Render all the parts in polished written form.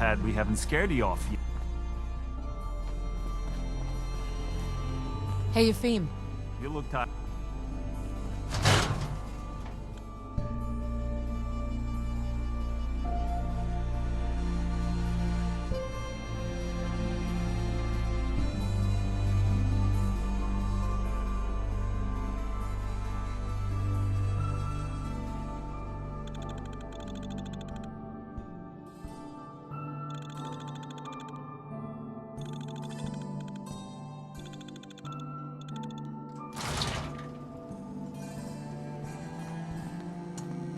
glad we haven't scared you off yet. Hey, Efim. You look tired.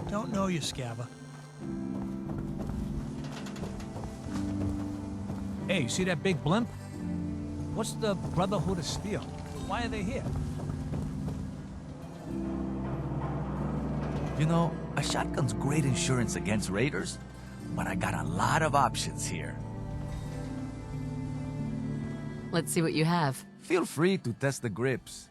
Don't know you, Scabba. Hey, see that big blimp? What's the Brotherhood of Steel? Why are they here? You know, a shotgun's great insurance against raiders, but I got a lot of options here. Let's see what you have. Feel free to test the grips.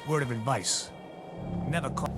Word of advice. Never call.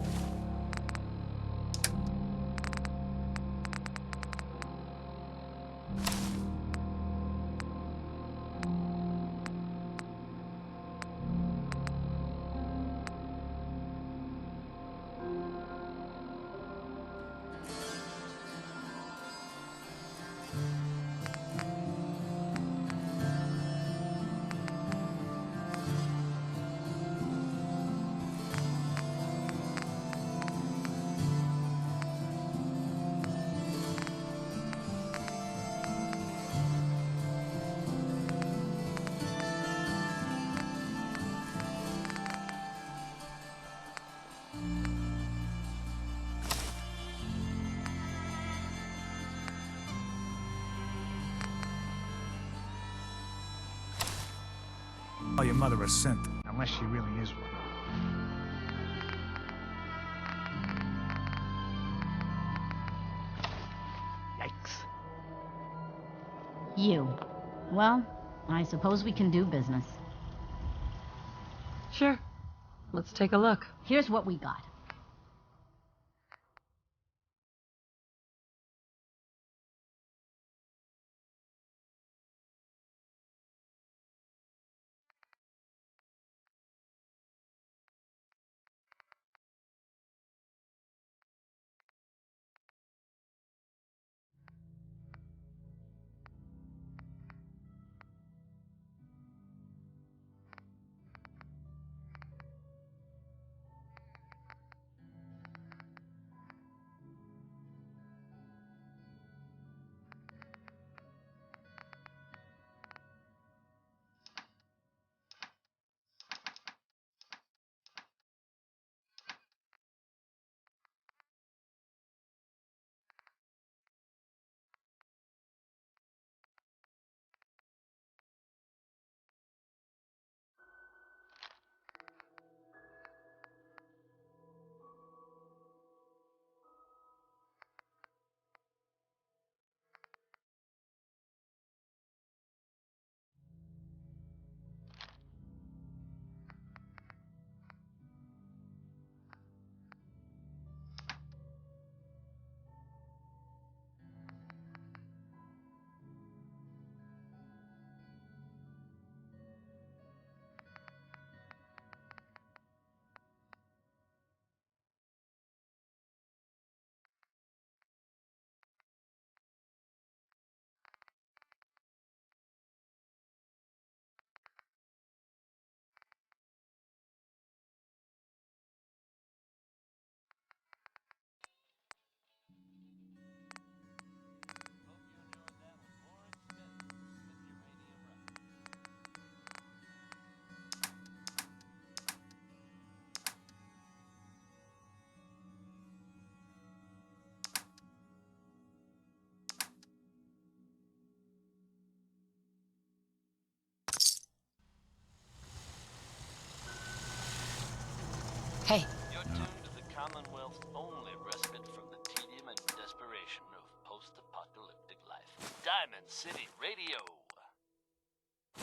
Call your mother a synth, unless she really is one. Yikes. You. Well, I suppose we can do business. Sure. Let's take a look. Here's what we got. Hey, You're tuned to the Commonwealth's only respite from the tedium and desperation of post-apocalyptic life. Diamond City Radio.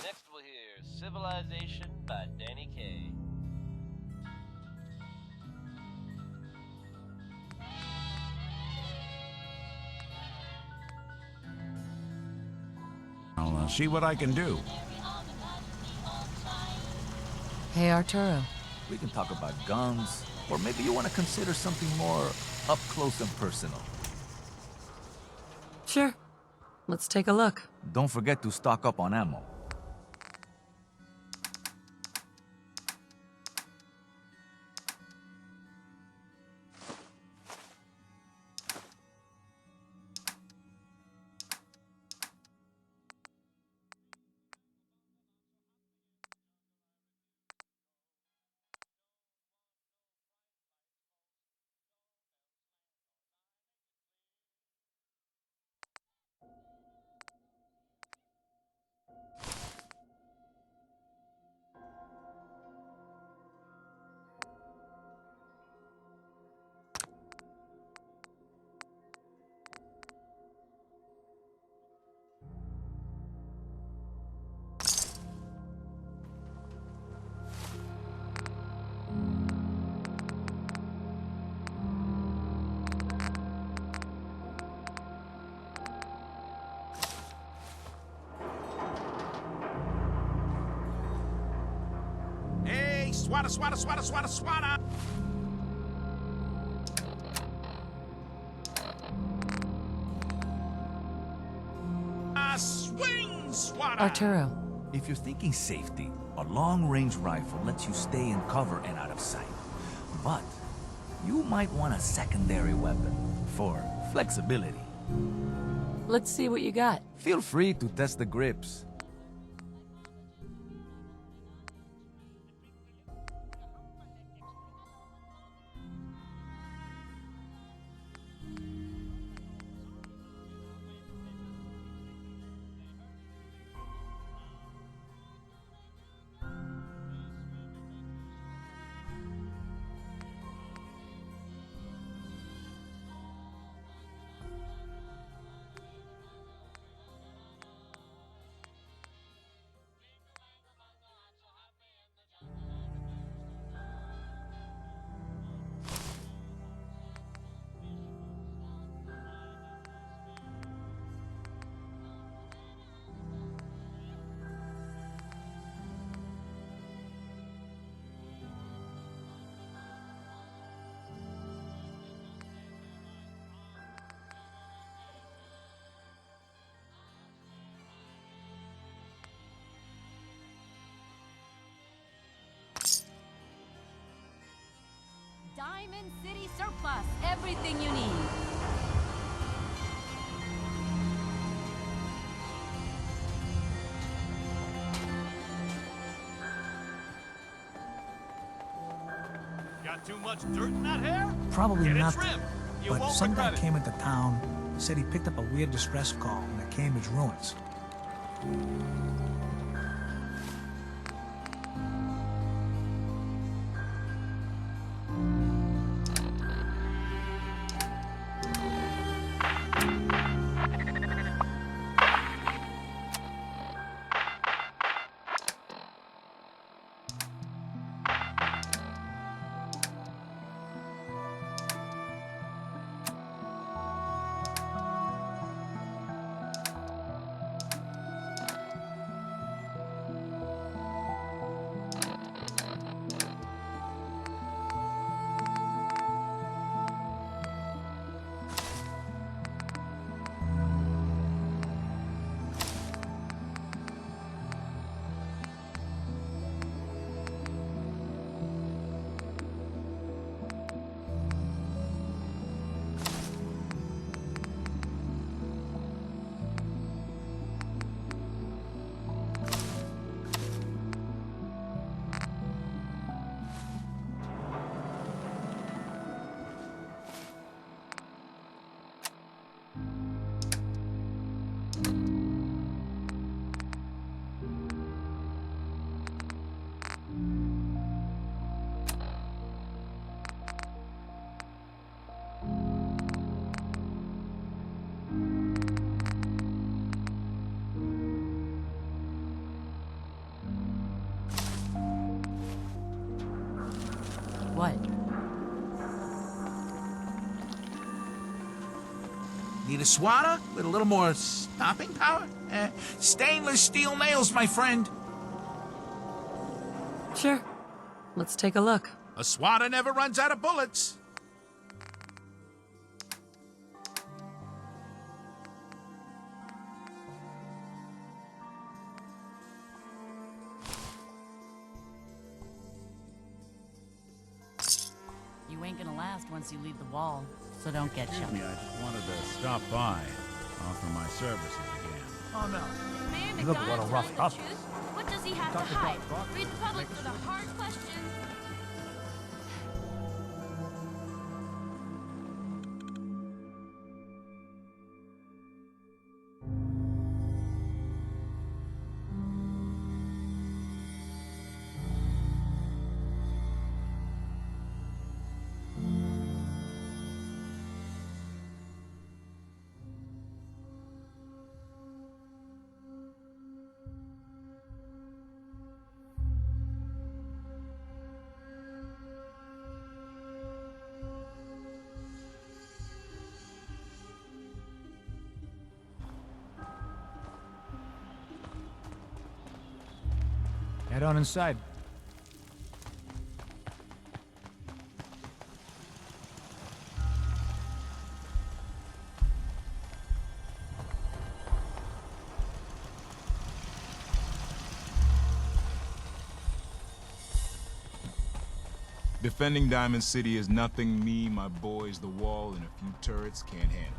Next we'll hear Civilization by Danny Kaye. I'll see what I can do. hey Arturo. We can talk about guns, or maybe you want to consider something more up close and personal. Sure. Let's take a look. Don't forget to stock up on ammo. Hey, swata, swata, swata, swata, swata! Swing, swata! Arturo. If you're thinking safety, a long-range rifle lets you stay in cover and out of sight. But you might want a secondary weapon for flexibility. Let's see what you got. Feel free to test the grips. Diamond City Surplus. Everything you need. Got too much dirt in that hair? Probably Get it not. trimmed. You But won't some guy regret it. came into town, said he picked up a weird distress call in the Cambridge ruins. need a swatter with a little more stopping power? Stainless steel nails, my friend. Sure. Let's take a look. A swatter never runs out of bullets. You ain't gonna last once you leave the wall, so don't get Excuse chummy. me, I just wanted to stop by, offer my services again. Oh, no. Mayor You look a McDonald's little roughed telling the up. truth. What does he have Talk to to hide? Doc. Read the public for the hard questions. Head on inside. Defending Diamond City is nothing me, my boys, the wall, and a few turrets can't handle.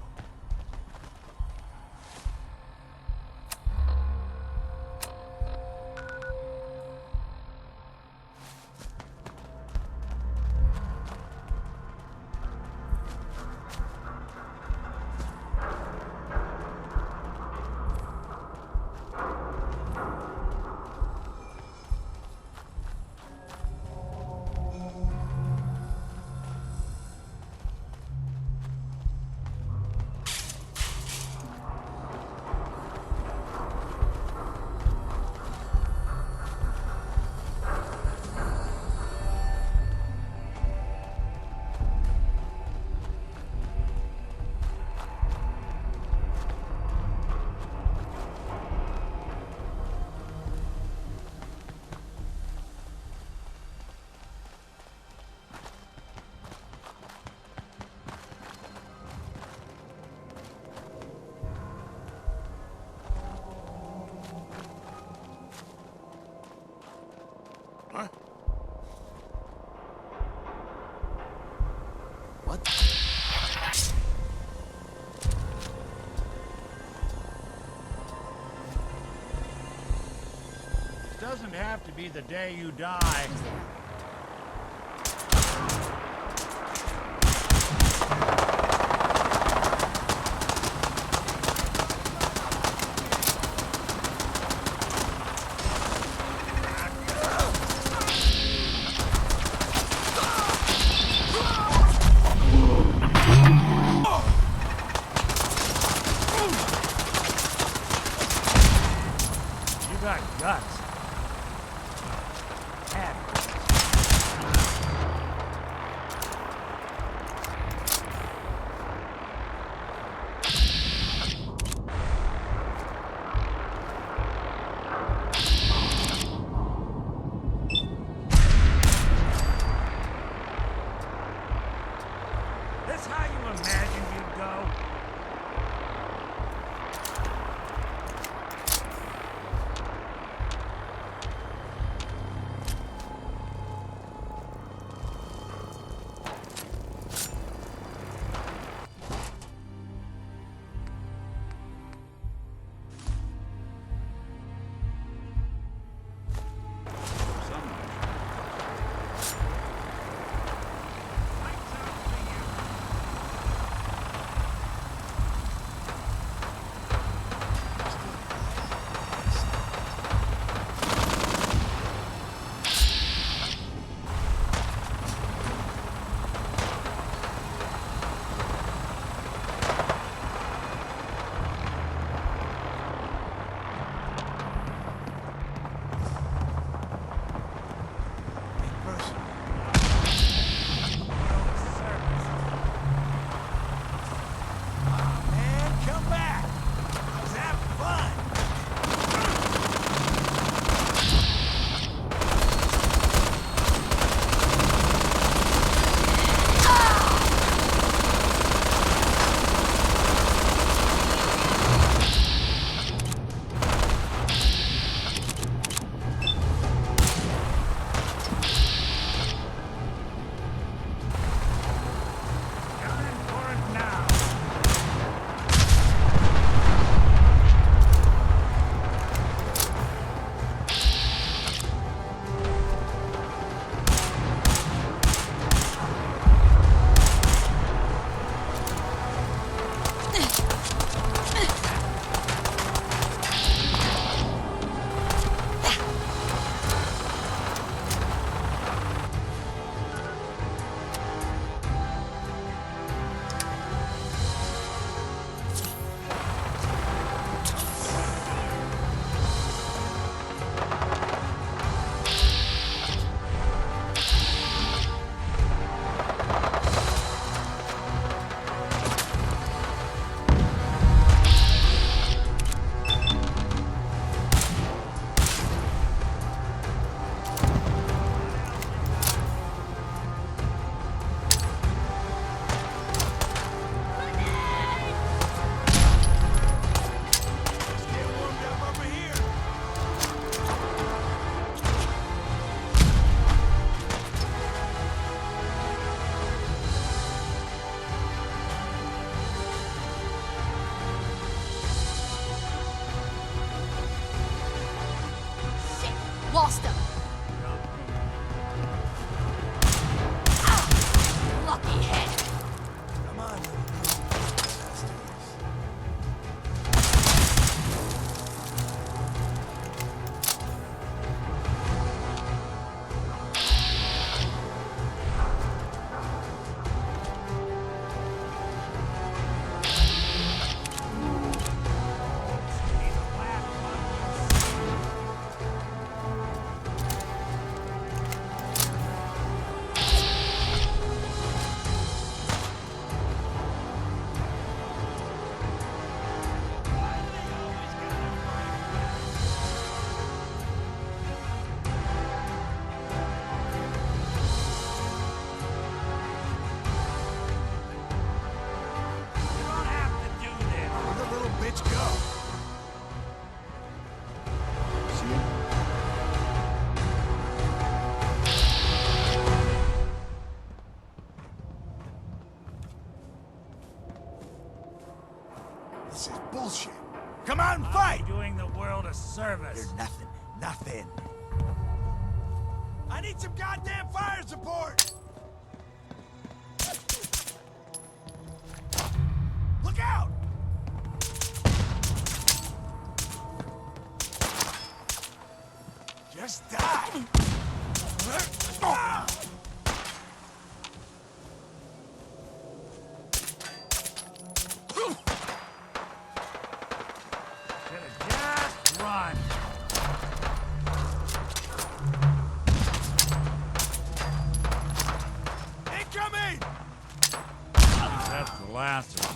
Doesn't have to be the day you die. You got guts. This how you imagine you'd go? Lost him. Ah, lucky hit. Come on. This is bullshit. Come on, fight! Doing the world a service. You're nothing. Nothing. I need some goddamn fire support! Look out! Just die. Ah! Just run. Incoming! That's the last of them.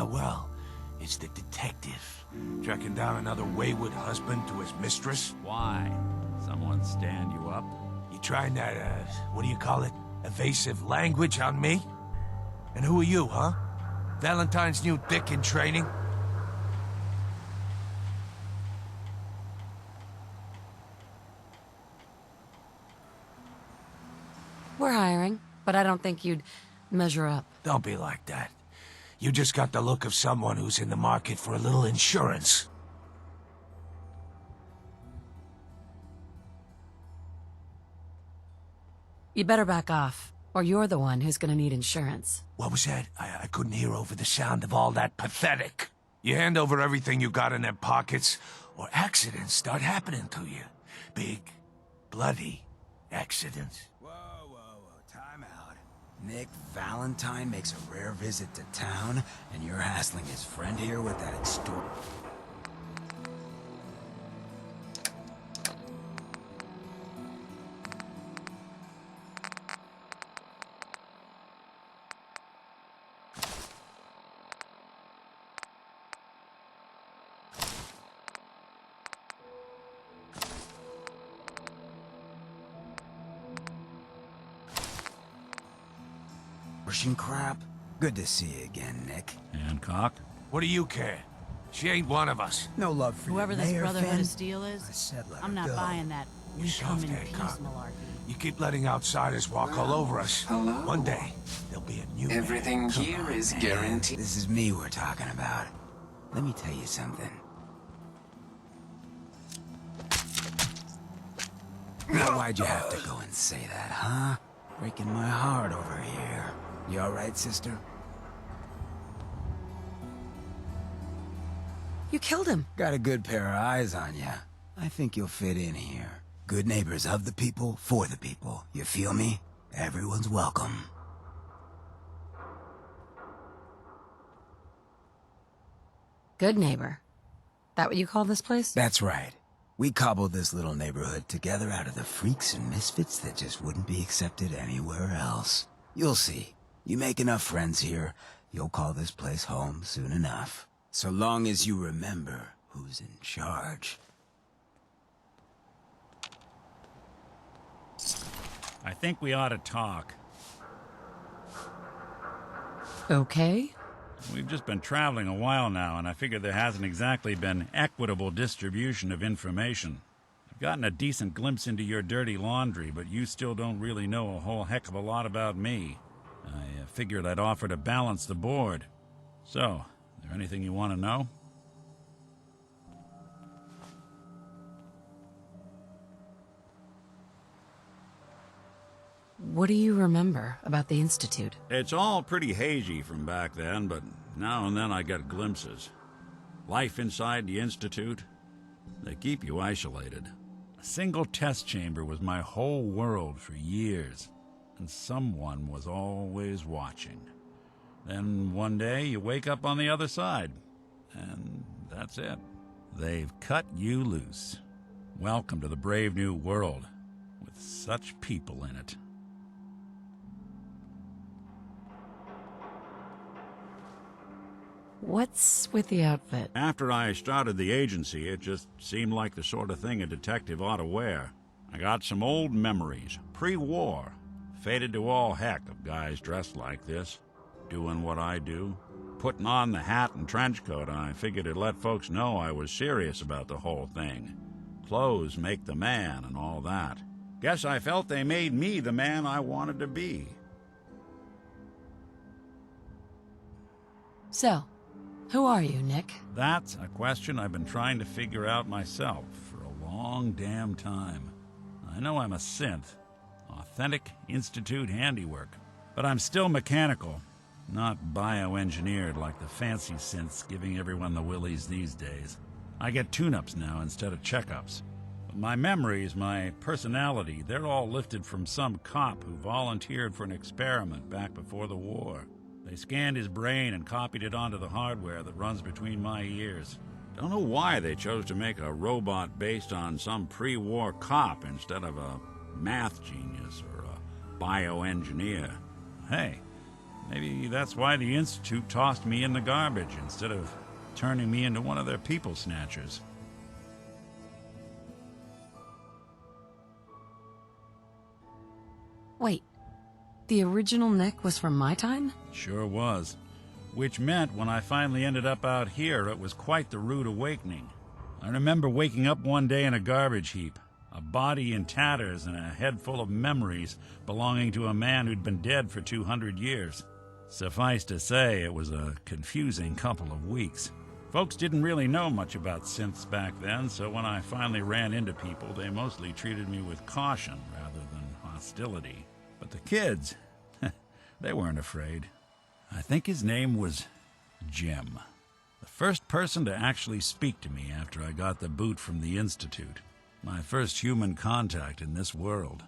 Well, it's the detective. Tracking down another wayward husband to his mistress. Why? Someone stand you up? You trying that, what do you call it? Evasive language on me? And who are you, huh? Valentine's new dick in training? We're hiring, but I don't think you'd measure up. Don't be like that. You just got the look of someone who's in the market for a little insurance. You better back off, or you're the one who's gonna need insurance. What was that? I couldn't hear over the sound of all that pathetic. You hand over everything you got in them pockets, or accidents start happening to you. Big, bloody accidents. Whoa, time out. Nick Valentine makes a rare visit to town, and you're hassling his friend here with that extort... crap. Good to see you again, Nick. Hancock? What do you care? She ain't one of us. No love for Whoever your this mayor, Brotherhood Finn? of Steel I is, said let I'm her not go. buying that You we come soft in head, peace cop. malarkey. You keep letting outsiders walk all over us. One day, there'll be a new Everything man. here is guaranteed. This is me we're talking about. Let me tell you something. Now, why'd you have to go and say that, huh? Breaking my heart over here. You alright, sister? You killed him. Got a good pair of eyes on ya. I think you'll fit in here. Good neighbors of the people, for the people. You feel me? Everyone's welcome. Good neighbor. That what you call this place? That's right. We cobbled this little neighborhood together out of the freaks and misfits that just wouldn't be accepted anywhere else. You'll see. You make enough friends here, you'll call this place home soon enough. So long as you remember who's in charge. I think we ought to talk. Okay. We've just been traveling a while now, and I figure there hasn't exactly been equitable distribution of information. I've gotten a decent glimpse into your dirty laundry, but you still don't really know a whole heck of a lot about me. I figured I'd offer to balance the board. So, is there anything you want to know? What do you remember about the Institute? It's all pretty hazy from back then, but now and then I get glimpses. Life inside the Institute, they keep you isolated. A single test chamber was my whole world for years, and someone was always watching. Then one day you wake up on the other side, and that's it. They've cut you loose. Welcome to the brave new world, with such people in it. What's with the outfit? After I started the agency, it just seemed like the sort of thing a detective ought to wear. I got some old memories, pre-war. Faded to all heck of guys dressed like this, doing what I do. Putting on the hat and trench coat, I figured it'd let folks know I was serious about the whole thing. Clothes make the man and all that. Guess I felt they made me the man I wanted to be. So, who are you, Nick? That's a question I've been trying to figure out myself for a long damn time. I know I'm a synth, authentic Institute handiwork, but I'm still mechanical, not bioengineered like the fancy synths giving everyone the willies these days. I get tune-ups now instead of checkups. But my memories, my personality, they're all lifted from some cop who volunteered for an experiment back before the war. They scanned his brain and copied it onto the hardware that runs between my ears. Don't know why they chose to make a robot based on some pre-war cop instead of a math genius or a bioengineer. Hey, Maybe that's why the Institute tossed me in the garbage instead of turning me into one of their people snatchers. Wait, the original Nick was from my time? Sure was. Which meant when I finally ended up out here, it was quite the rude awakening. I remember waking up one day in a garbage heap, a body in tatters and a head full of memories belonging to a man who'd been dead for 200 years. Suffice to say, it was a confusing couple of weeks. Folks didn't really know much about synths back then, so when I finally ran into people, they mostly treated me with caution rather than hostility. But the kids, they weren't afraid. I think his name was Jim. The first person to actually speak to me after I got the boot from the Institute. My first human contact in this world.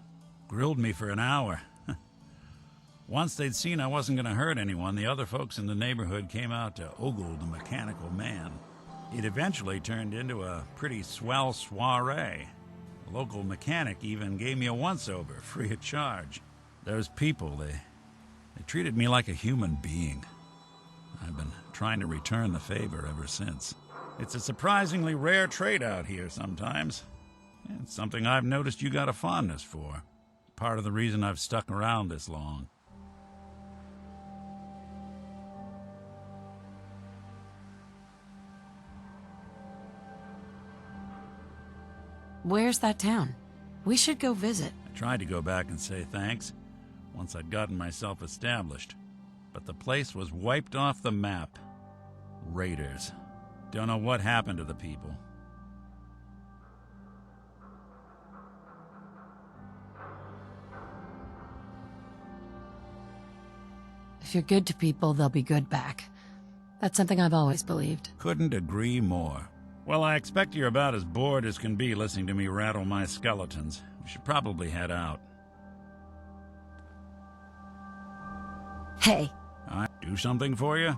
Grilled me for an hour. Once they'd seen I wasn't going to hurt anyone, the other folks in the neighborhood came out to ogle the mechanical man. It eventually turned into a pretty swell soiree. The local mechanic even gave me a once-over, free of charge. Those people, they treated me like a human being. I've been trying to return the favor ever since. It's a surprisingly rare trait out here sometimes. It's something I've noticed you got a fondness for. Part of the reason I've stuck around this long. Where's that town? We should go visit. I tried to go back and say thanks once I'd gotten myself established, but the place was wiped off the map. Raiders. Don't know what happened to the people. If you're good to people, they'll be good back. That's something I've always believed. Couldn't agree more. Well, I expect you're about as bored as can be listening to me rattle my skeletons. We should probably head out. Hey. I do something for you?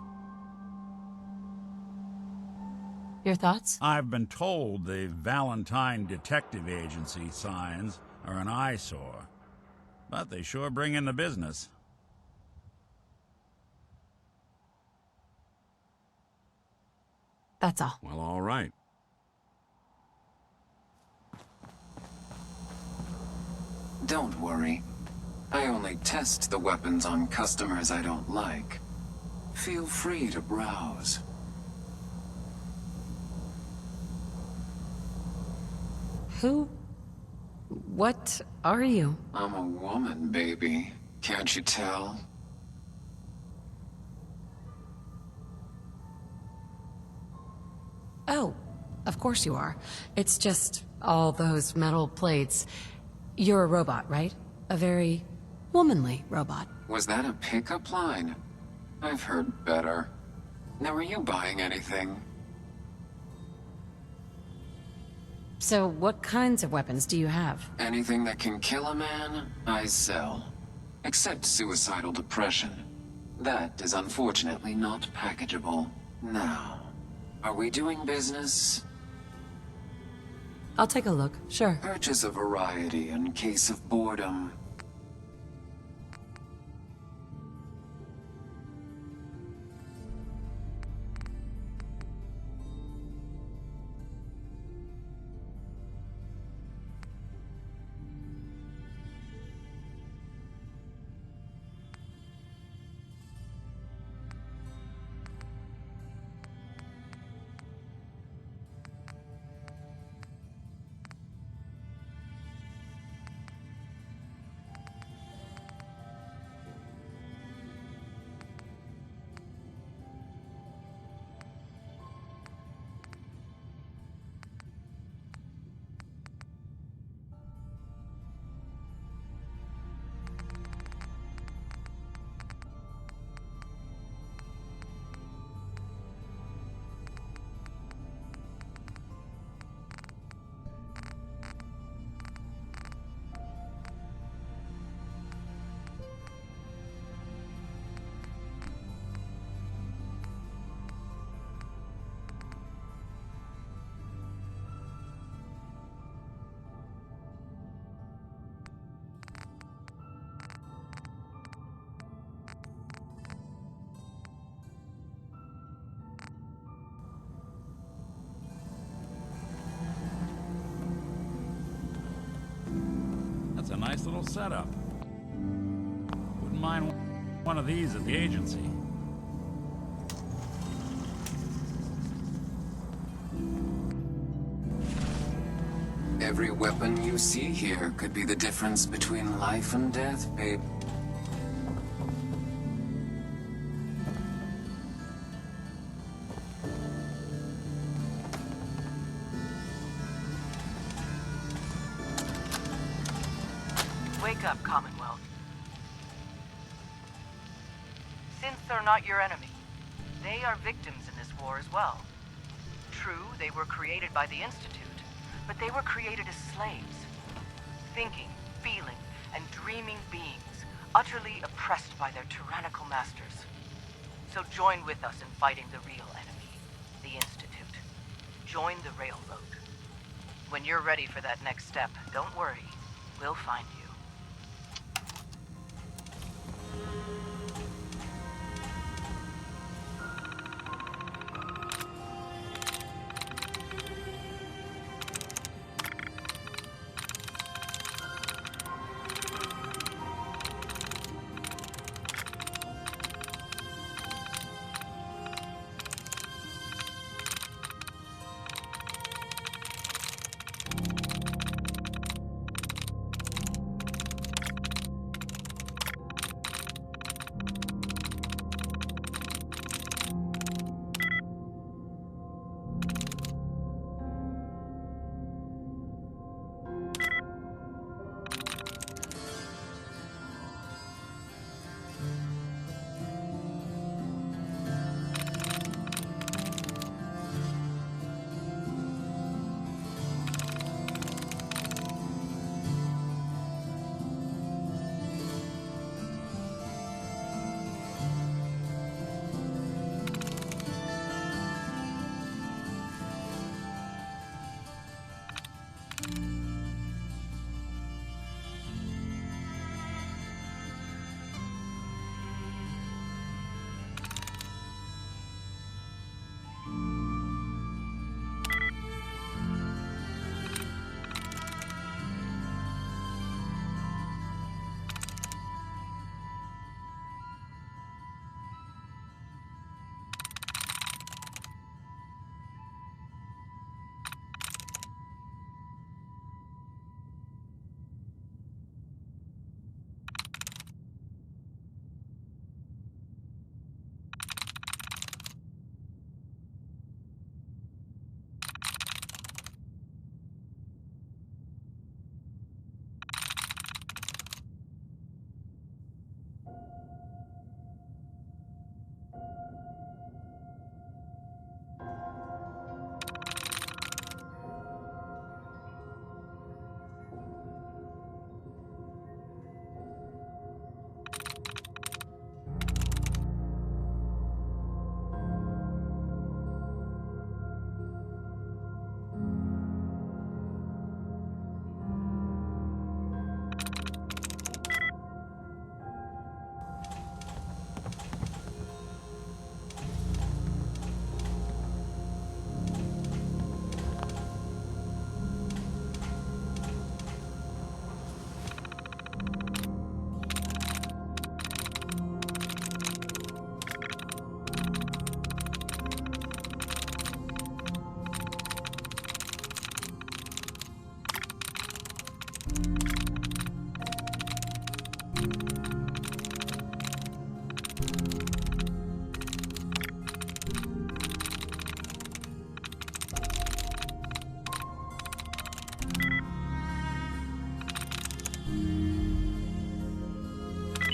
Your thoughts? I've been told the Valentine Detective Agency signs are an eyesore, but they sure bring in the business. That's all. Well, all right. Don't worry. I only test the weapons on customers I don't like. Feel free to browse. Who? What are you? I'm a woman, baby. Can't you tell? Oh, of course you are. It's just all those metal plates. You're a robot, right? A very womanly robot. Was that a pickup line? I've heard better. Now, are you buying anything? So what kinds of weapons do you have? Anything that can kill a man, I sell. Except suicidal depression. That is unfortunately not packageable. Now, are we doing business? I'll take a look, sure. Purchase a variety in case of boredom. nice little setup. Wouldn't mind one of these at the agency. Every weapon you see here could be the difference between life and death, babe. Wake up, Commonwealth. Synths are not your enemy. They are victims in this war as well. True, they were created by the Institute, but they were created as slaves. Thinking, feeling, and dreaming beings, utterly oppressed by their tyrannical masters. So join with us in fighting the real enemy, the Institute. Join the Railroad. When you're ready for that next step, don't worry. We'll find you.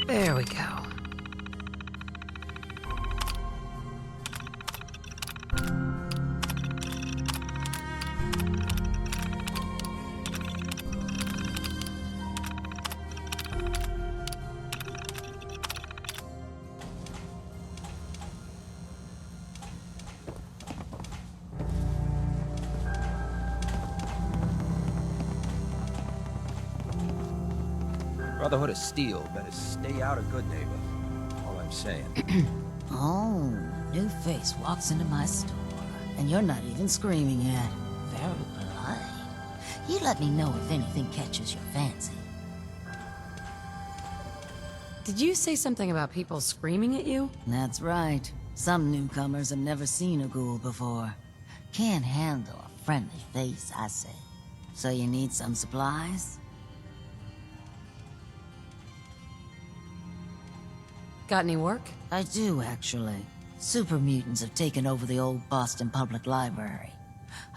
There we go. Brotherhood of Steel better stay out of good neighbor. All I'm saying. Oh, new face walks into my store, and you're not even screaming yet. Very polite. You let me know if anything catches your fancy. Did you say something about people screaming at you? That's right. Some newcomers have never seen a ghoul before. Can't handle a friendly face, I say. So you need some supplies? Got any work? I do, actually. Super mutants have taken over the old Boston Public Library.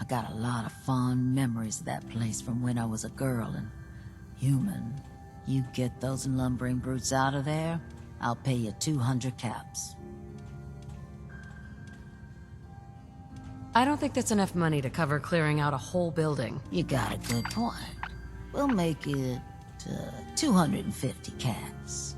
I got a lot of fond memories of that place from when I was a girl and human. You get those lumbering brutes out of there, I'll pay you 200 caps. I don't think that's enough money to cover clearing out a whole building. You got a good point. We'll make it 250 caps.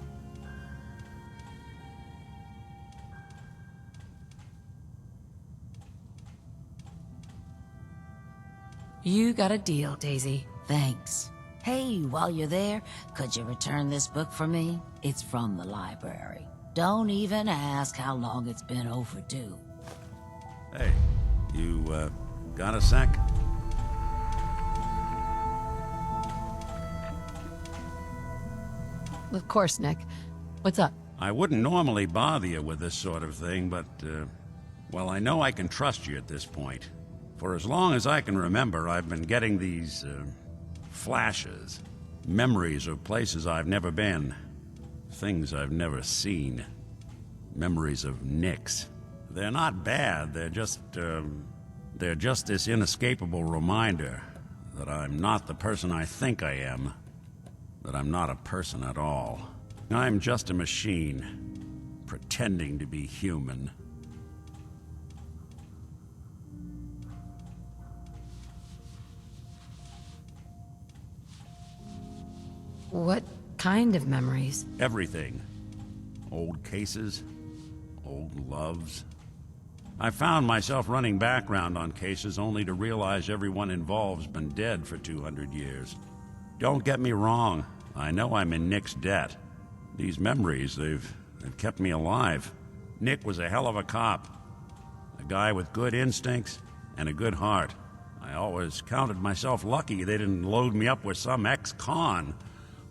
You got a deal, Daisy. Thanks. Hey, while you're there, could you return this book for me? It's from the library. Don't even ask how long it's been overdue. Hey, you, got a sec? Of course, Nick. What's up? I wouldn't normally bother you with this sort of thing, but, well, I know I can trust you at this point. For as long as I can remember, I've been getting these, flashes. Memories of places I've never been. Things I've never seen. Memories of Nicks. They're not bad, they're just this inescapable reminder that I'm not the person I think I am. That I'm not a person at all. I'm just a machine, pretending to be human. What kind of memories? Everything. Old cases, old loves. I found myself running background on cases only to realize everyone involved's been dead for 200 years. Don't get me wrong, I know I'm in Nick's debt. These memories, they've kept me alive. Nick was a hell of a cop. A guy with good instincts and a good heart. I always counted myself lucky they didn't load me up with some ex-con,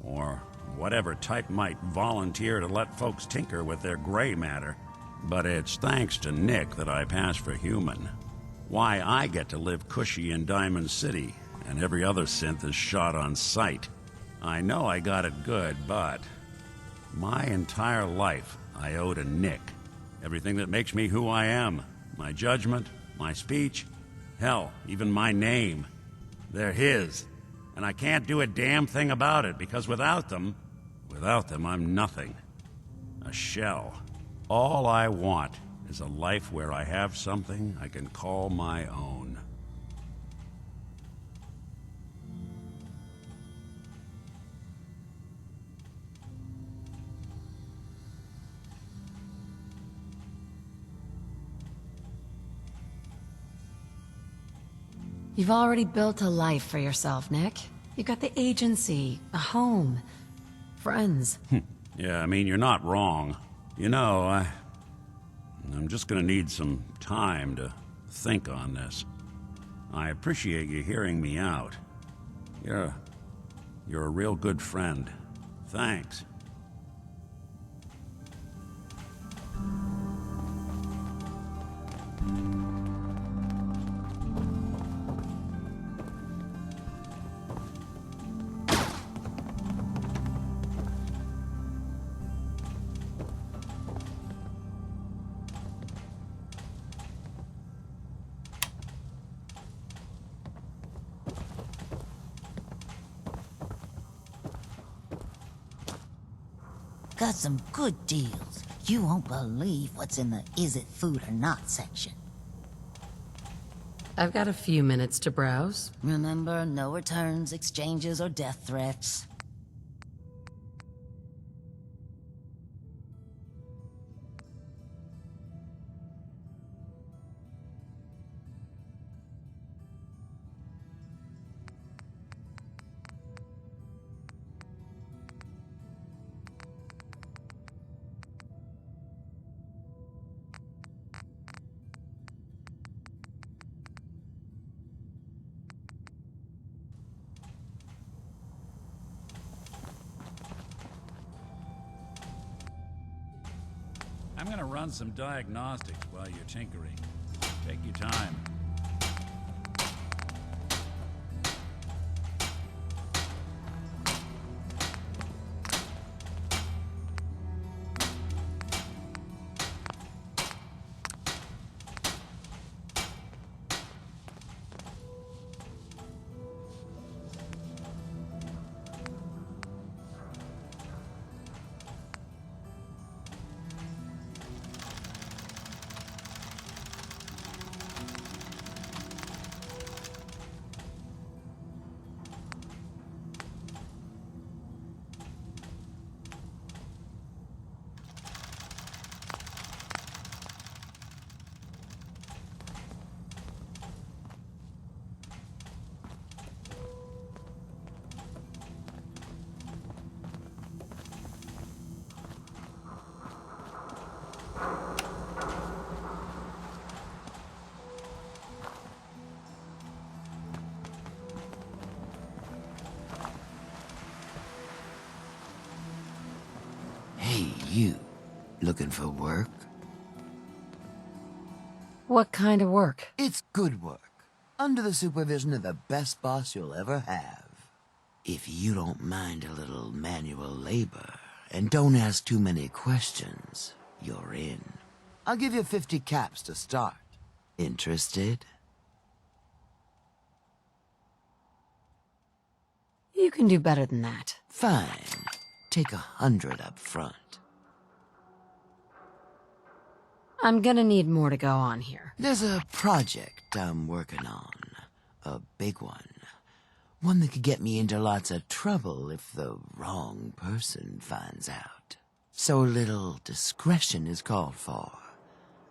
or whatever type might volunteer to let folks tinker with their gray matter. But it's thanks to Nick that I pass for human. Why I get to live cushy in Diamond City, and every other synth is shot on sight. I know I got it good, but my entire life I owe to Nick. Everything that makes me who I am. My judgment, my speech, hell, even my name. They're his. And I can't do a damn thing about it, because without them, I'm nothing. A shell. All I want is a life where I have something I can call my own. You've already built a life for yourself, Nick. You've got the agency, a home, friends. Yeah, I mean, you're not wrong. You know, I'm just gonna need some time to think on this. I appreciate you hearing me out. You're a real good friend. Thanks. Got some good deals. You won't believe what's in the is it food or not section. I've got a few minutes to browse. Remember, no returns, exchanges, or death threats. I'm gonna run some diagnostics while you're tinkering. Take your time. Hey, you. Looking for work? What kind of work? It's good work. Under the supervision of the best boss you'll ever have. If you don't mind a little manual labor, and don't ask too many questions, you're in. I'll give you 50 caps to start. Interested? You can do better than that. Fine. Take 100 up front. I'm gonna need more to go on here. There's a project I'm working on. A big one. One that could get me into lots of trouble if the wrong person finds out. So a little discretion is called for.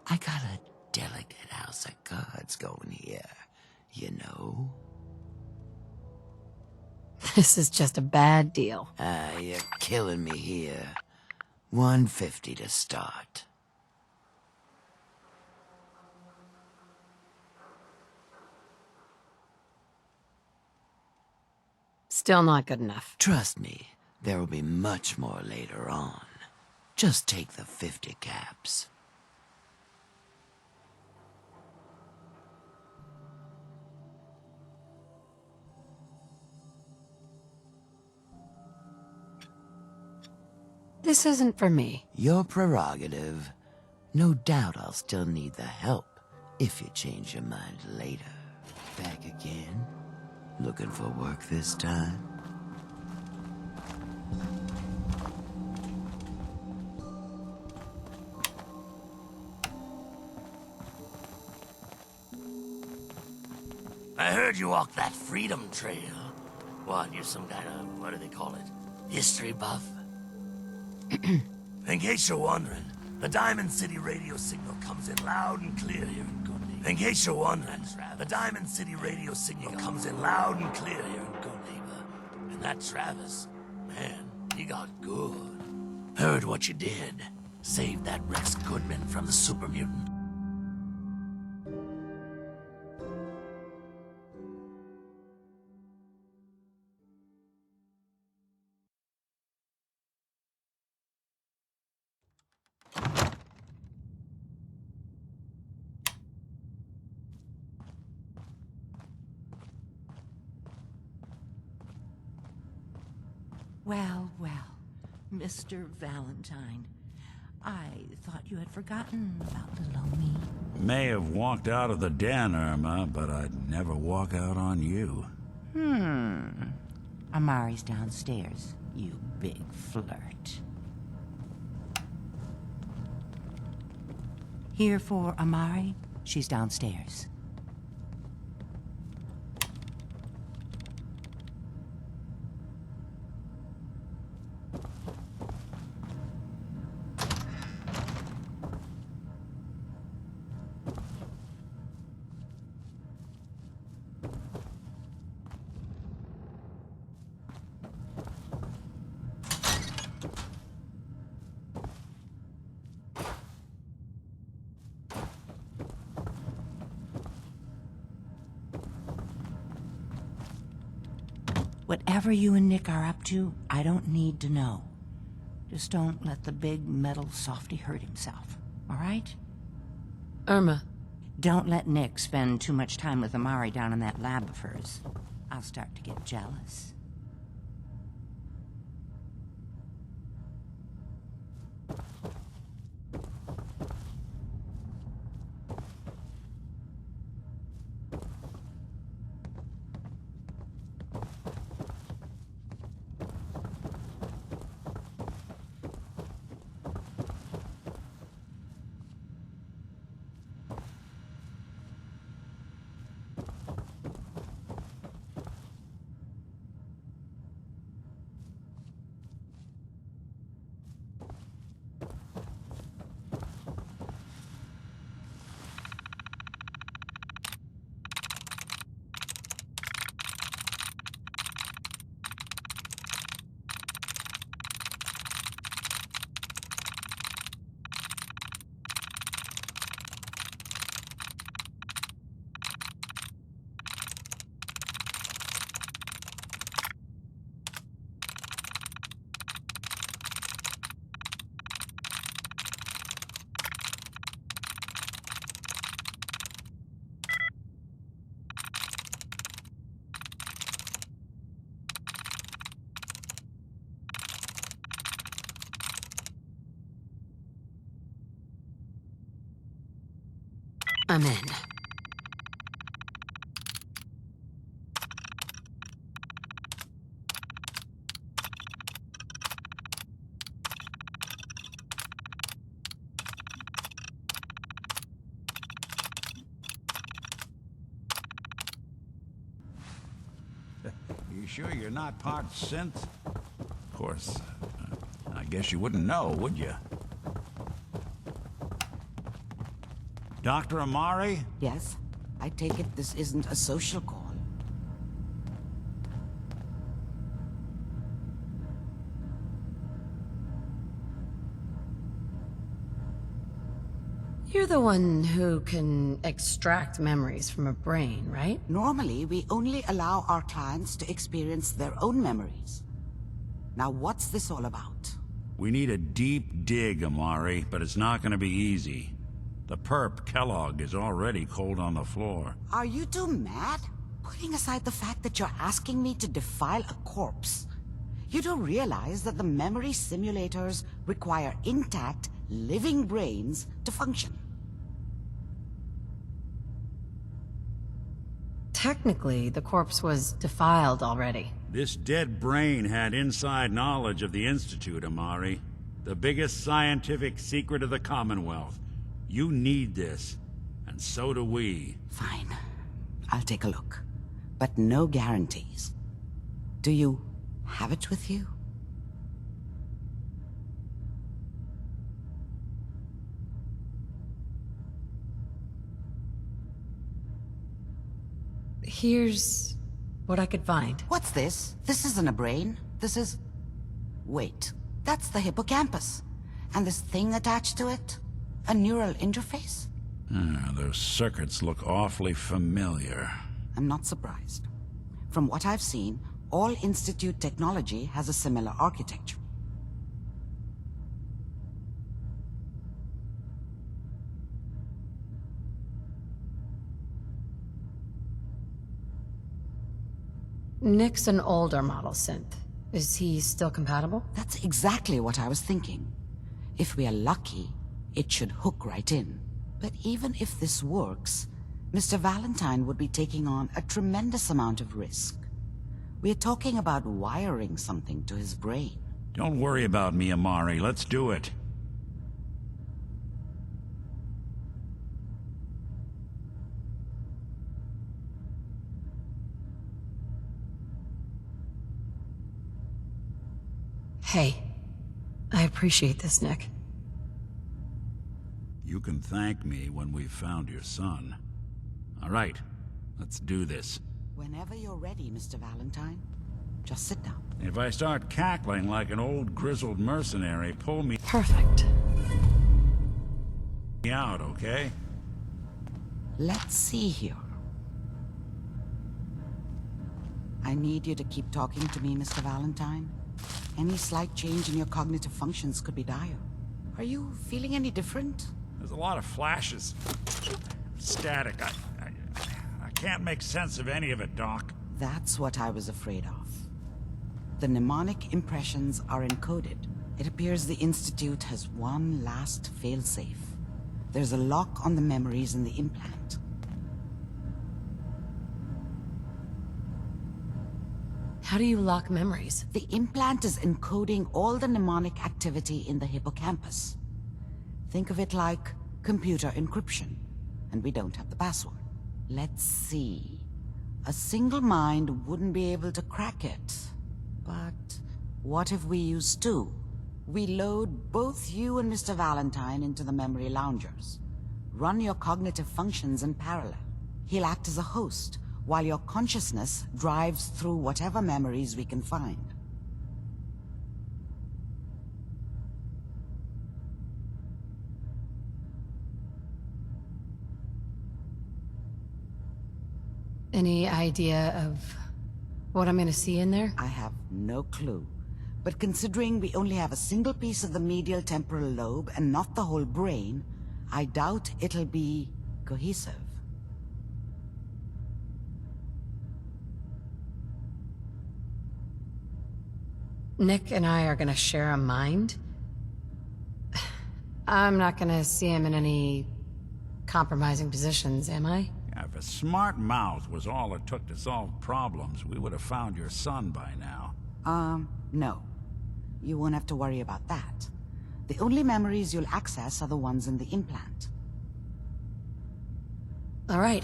I got a delicate house of cards going here, you know? This is just a bad deal. You're killing me here. 150 to start. Still not good enough. Trust me, there will be much more later on. Just take the 50 caps. This isn't for me. Your prerogative. No doubt I'll still need the help if you change your mind later. Back again? Looking for work this time? I heard you walk that freedom trail. What, you're some kind of, what do they call it? History buff? In case you're wondering, the Diamond City radio signal comes in loud and clear here in Gundy. In case you're wondering, the Diamond City radio signal comes in loud and clear here in Gundy. And that Travis, man, he got good. Heard what you did. Saved that Rex Goodman from the super mutant. Well, well, Mr. Valentine. I thought you had forgotten about little old me. May have walked out of the den, Irma, but I'd never walk out on you. Amari's downstairs, you big flirt. Here for Amari? She's downstairs. Whatever you and Nick are up to, I don't need to know. Just don't let the big metal softy hurt himself, all right? Irma. Don't let Nick spend too much time with Amari down in that lab of hers. I'll start to get jealous. I'm in. You sure you're not part synth? Of course, I guess you wouldn't know, would you? Dr. Amari? Yes? I take it this isn't a social call. You're the one who can extract memories from a brain, right? Normally, we only allow our clients to experience their own memories. Now, what's this all about? We need a deep dig, Amari, but it's not gonna be easy. The perp, Kellogg, is already cold on the floor. Are you two mad? Putting aside the fact that you're asking me to defile a corpse, you don't realize that the memory simulators require intact, living brains to function. Technically, the corpse was defiled already. This dead brain had inside knowledge of the Institute, Amari. The biggest scientific secret of the Commonwealth. You need this, and so do we. Fine. I'll take a look. But no guarantees. Do you have it with you? Here's what I could find. What's this? This isn't a brain. This is... Wait. That's the hippocampus. And this thing attached to it? A neural interface? Those circuits look awfully familiar. I'm not surprised. From what I've seen, all Institute technology has a similar architecture. Nick's an older model synth. Is he still compatible? That's exactly what I was thinking. If we are lucky, it should hook right in. But even if this works, Mr. Valentine would be taking on a tremendous amount of risk. We're talking about wiring something to his brain. Don't worry about me, Amari. Let's do it. Hey, I appreciate this, Nick. You can thank me when we've found your son. All right, let's do this. Whenever you're ready, Mr. Valentine. Just sit down. If I start cackling like an old grizzled mercenary, pull me Perfect. out, okay? Let's see here. I need you to keep talking to me, Mr. Valentine. Any slight change in your cognitive functions could be dire. Are you feeling any different? There's a lot of flashes. Static. I can't make sense of any of it, Doc. That's what I was afraid of. The mnemonic impressions are encoded. It appears the Institute has one last failsafe. There's a lock on the memories in the implant. How do you lock memories? The implant is encoding all the mnemonic activity in the hippocampus. Think of it like computer encryption, and we don't have the password. Let's see. A single mind wouldn't be able to crack it. But what if we use two? We load both you and Mr. Valentine into the memory loungers. Run your cognitive functions in parallel. He'll act as a host, while your consciousness drives through whatever memories we can find. Any idea of what I'm gonna see in there? I have no clue. But considering we only have a single piece of the medial temporal lobe and not the whole brain, I doubt it'll be cohesive. Nick and I are gonna share a mind? I'm not gonna see him in any compromising positions, am I? If a smart mouth was all it took to solve problems, we would have found your son by now. No. You won't have to worry about that. The only memories you'll access are the ones in the implant. All right,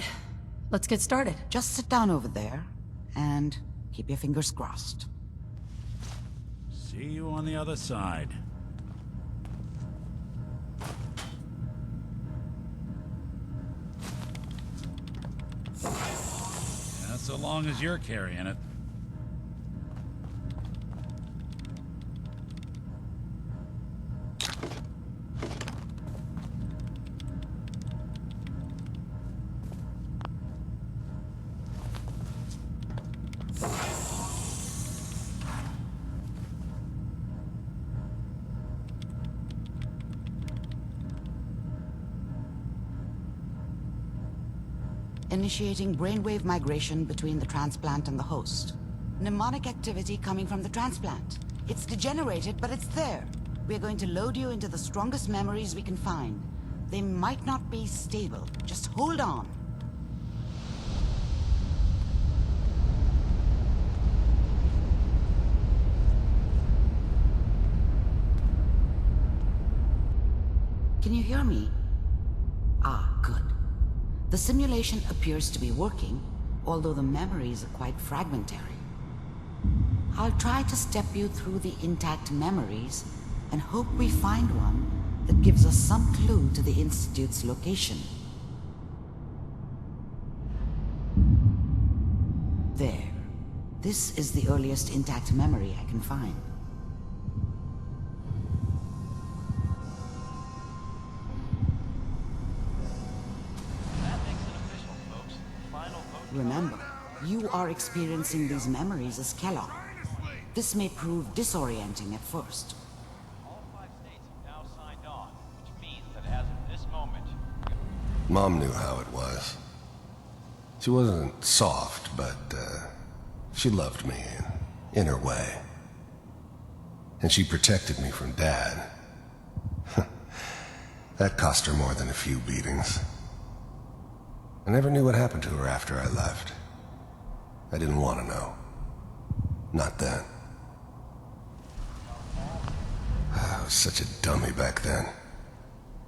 let's get started. Just sit down over there, and keep your fingers crossed. See you on the other side. Yeah, so long as you're carrying it. Initiating brainwave migration between the transplant and the host. Mnemonic activity coming from the transplant. It's degenerated, but it's there. We're going to load you into the strongest memories we can find. They might not be stable. Just hold on. Can you hear me? Ah, good. The simulation appears to be working, although the memories are quite fragmentary. I'll try to step you through the intact memories and hope we find one that gives us some clue to the Institute's location. There. This is the earliest intact memory I can find. Remember, you are experiencing these memories as Kellogg. This may prove disorienting at first. All 5 states have now signed on, which means that as of this moment, Mom knew how it was. She wasn't soft, but she loved me in her way. And she protected me from Dad. That cost her more than a few beatings. I never knew what happened to her after I left. I didn't want to know. Not then. I was such a dummy back then.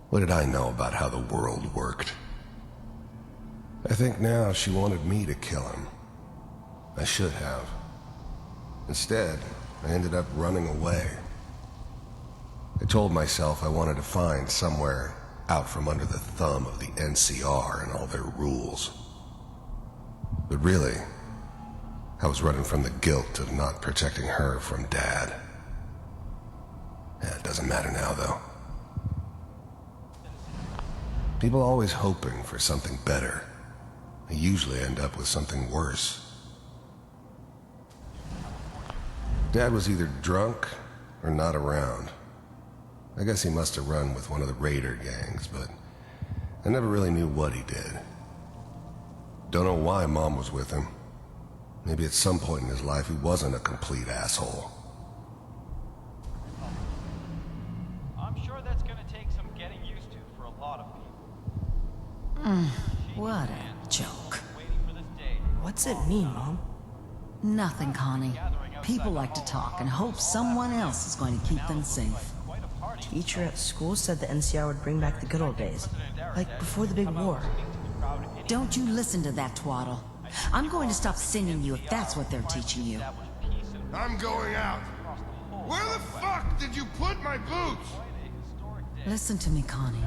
What did I know about how the world worked? I think now she wanted me to kill him. I should have. Instead, I ended up running away. I told myself I wanted to find somewhere out from under the thumb of the NCR and all their rules. But really, I was running from the guilt of not protecting her from Dad. It doesn't matter now, though. People always hoping for something better. They usually end up with something worse. Dad was either drunk or not around. I guess he must have run with one of the raider gangs, but I never really knew what he did. Don't know why Mom was with him. Maybe at some point in his life he wasn't a complete asshole. I'm sure that's gonna take some getting used to for a lot of people. What a joke. What's it mean, Mom? Nothing, Connie. People like to talk and hope someone else is going to keep them safe. Teacher at school said the NCR would bring back the good old days, like before the big war. Don't you listen to that twaddle. I'm going to stop singing you if that's what they're teaching you. I'm going out. Where the fuck did you put my boots? Listen to me, Connie.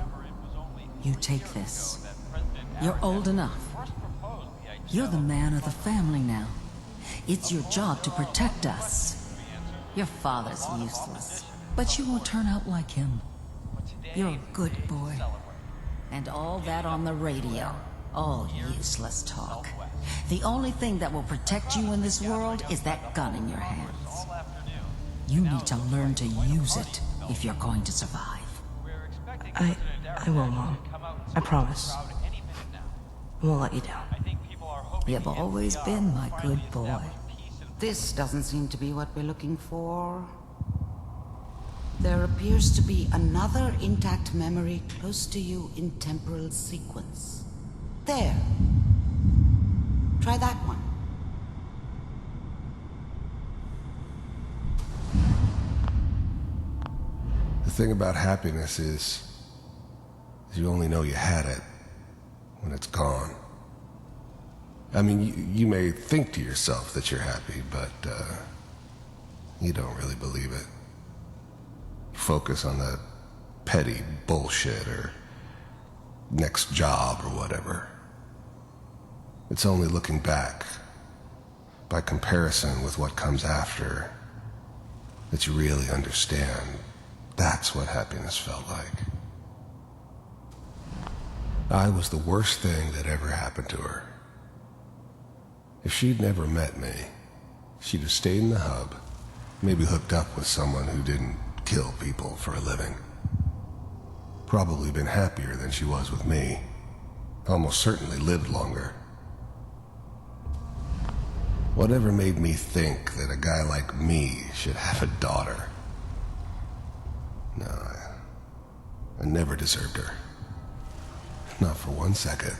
You take this. You're old enough. You're the man of the family now. It's your job to protect us. Your father's useless, but you won't turn out like him. You're a good boy. And all that on the radio, all useless talk. The only thing that will protect you in this world is that gun in your hands. You need to learn to use it if you're going to survive. I will, Mom. I promise. I won't let you down. You've always been my good boy. This doesn't seem to be what we're looking for. There appears to be another intact memory close to you in temporal sequence. There. Try that one. The thing about happiness is you only know you had it when it's gone. I mean, you may think to yourself that you're happy, but you don't really believe it. You focus on that petty bullshit or next job or whatever. It's only looking back, by comparison with what comes after, that you really understand that's what happiness felt like. I was the worst thing that ever happened to her. If she'd never met me, she'd have stayed in the hub, maybe hooked up with someone who didn't kill people for a living. Probably been happier than she was with me. Almost certainly lived longer. Whatever made me think that a guy like me should have a daughter? No, I never deserved her. Not for 1 second.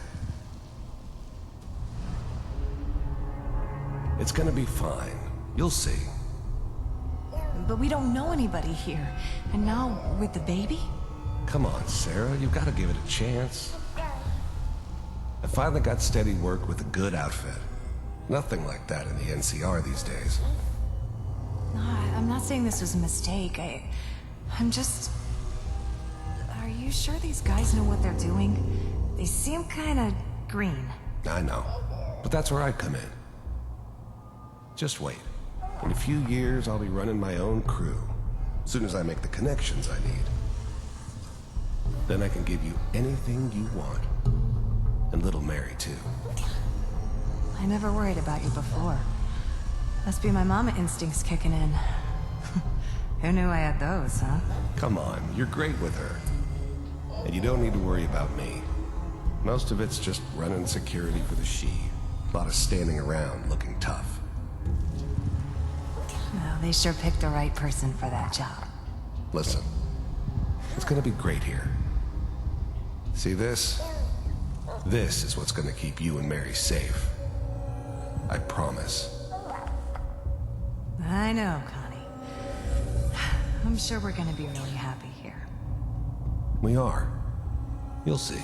It's gonna be fine. You'll see. But we don't know anybody here. And now, with the baby? Come on, Sarah, you've got to give it a chance. I finally got steady work with a good outfit. Nothing like that in the NCR these days. No, I'm not saying this was a mistake. I'm just... Are you sure these guys know what they're doing? They seem kinda green. I know, but that's where I come in. Just wait. In a few years, I'll be running my own crew. As soon as I make the connections I need. Then I can give you anything you want. And little Mary, too. I never worried about you before. Must be my mama instincts kicking in. Who knew I had those, huh? Come on, you're great with her. And you don't need to worry about me. Most of it's just running security for the she. A lot of standing around looking tough. Well, they sure picked the right person for that job. Listen, it's gonna be great here. See this? This is what's gonna keep you and Mary safe. I promise. I know, Connie. I'm sure we're gonna be really happy here. We are. You'll see.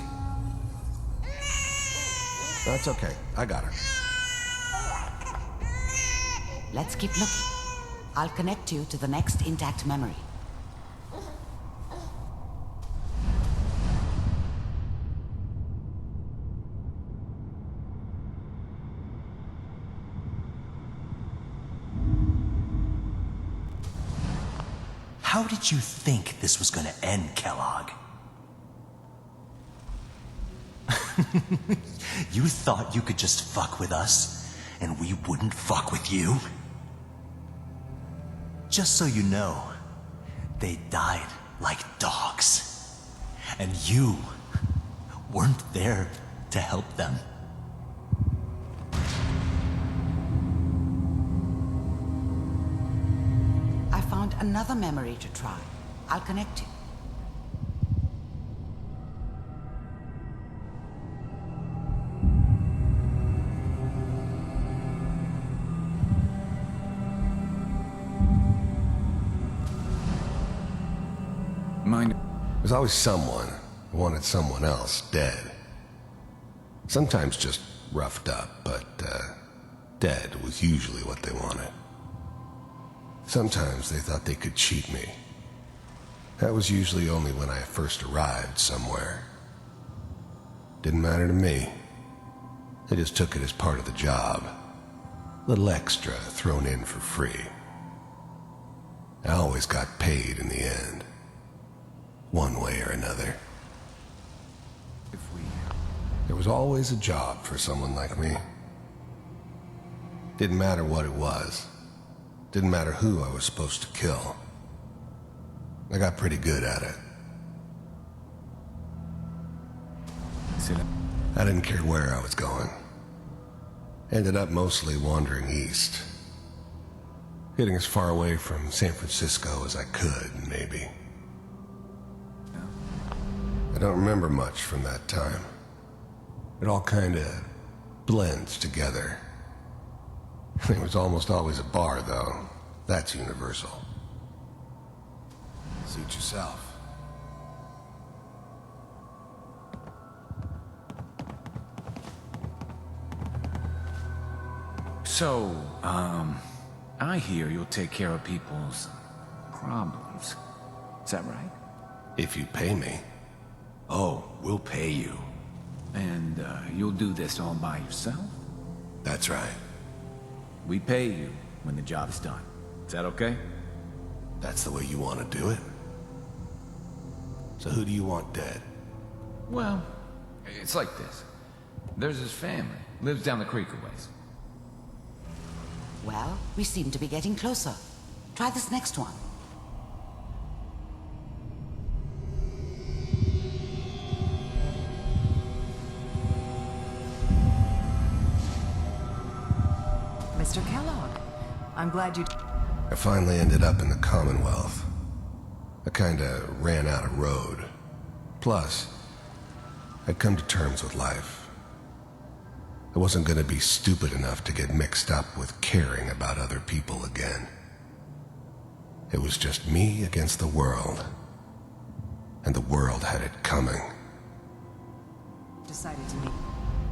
That's okay. I got her. Let's keep looking. I'll connect you to the next intact memory. How did you think this was gonna end, Kellogg? You thought you could just fuck with us, and we wouldn't fuck with you? just so you know, they died like dogs. And you weren't there to help them. I found another memory to try. I'll connect it. There's always someone who wanted someone else dead. Sometimes just roughed up, but dead was usually what they wanted. Sometimes they thought they could cheat me. That was usually only when I first arrived somewhere. Didn't matter to me. They just took it as part of the job. A little extra thrown in for free. I always got paid in the end. One way or another. There was always a job for someone like me. Didn't matter what it was. Didn't matter who I was supposed to kill. I got pretty good at it. I didn't care where I was going. Ended up mostly wandering east. Getting as far away from San Francisco as I could, maybe. I don't remember much from that time. It all kinda blends together. There was almost always a bar, though. That's universal. Suit yourself. So, I hear you'll take care of people's problems. Is that right? If you pay me. Oh, we'll pay you. And, you'll do this all by yourself? That's right. We pay you when the job's done. Is that okay? That's the way you want to do it? So who do you want dead? Well, it's like this. There's his family. Lives down the creek a ways. Well, we seem to be getting closer. Try this next one. Mr. Kellogg, I'm glad you... I finally ended up in the Commonwealth. I kinda ran out of road. Plus, I'd come to terms with life. I wasn't gonna be stupid enough to get mixed up with caring about other people again. It was just me against the world. And the world had it coming. Decided to meet...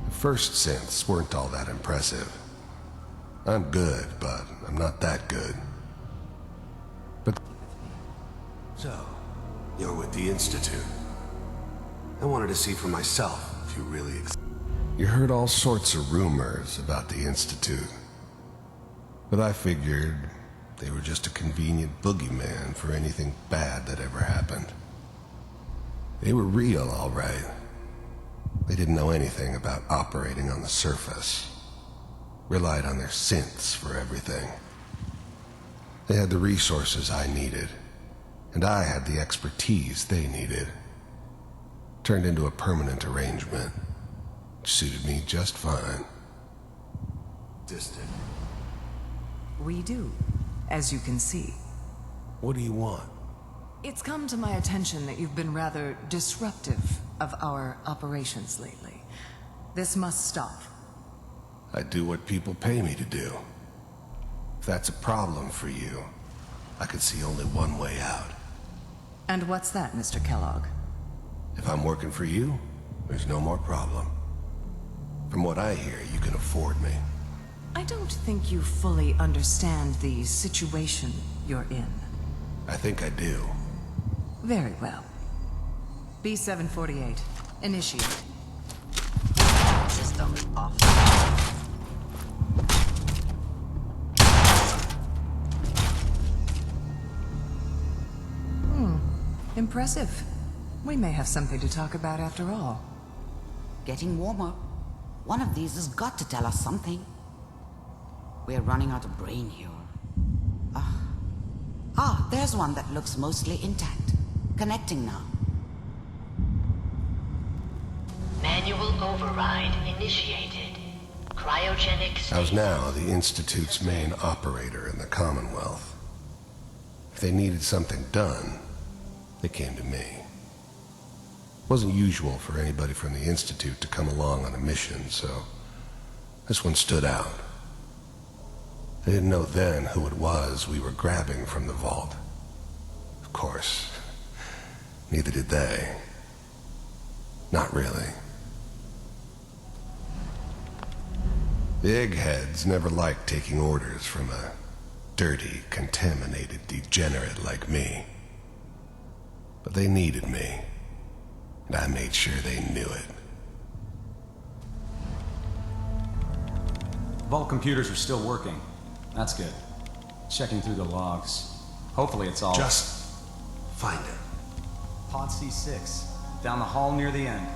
The first synths weren't all that impressive. I'm good, but I'm not that good. But... So, you're with the Institute. I wanted to see for myself if you really... You heard all sorts of rumors about the Institute. But I figured they were just a convenient boogeyman for anything bad that ever happened. They were real, all right. They didn't know anything about operating on the surface. Relied on their synths for everything. They had the resources I needed, and I had the expertise they needed. Turned into a permanent arrangement, which suited me just fine. Distant. We do, as you can see. What do you want? It's come to my attention that you've been rather disruptive of our operations lately. This must stop. I do what people pay me to do. If that's a problem for you, I could see only one way out. And what's that, Mr. Kellogg? If I'm working for you, there's no more problem. From what I hear, you can afford me. I don't think you fully understand the situation you're in. I think I do. Very well. B-748, initiate. System off. Impressive. We may have something to talk about after all. Getting warmer. One of these has got to tell us something. We're running out of brain here. Ah, there's one that looks mostly intact. Connecting now. Manual override initiated. Cryogenic I was now the Institute's main operator in the Commonwealth. If they needed something done, they came to me. It wasn't usual for anybody from the Institute to come along on a mission, so this one stood out. They didn't know then who it was we were grabbing from the vault. Of course, neither did they. Not really. The eggheads never liked taking orders from a dirty, contaminated degenerate like me. But they needed me, and I made sure they knew it. Vault computers are still working. That's good. Checking through the logs. Hopefully it's all... Just find it. Pod C6. Down the hall near the end.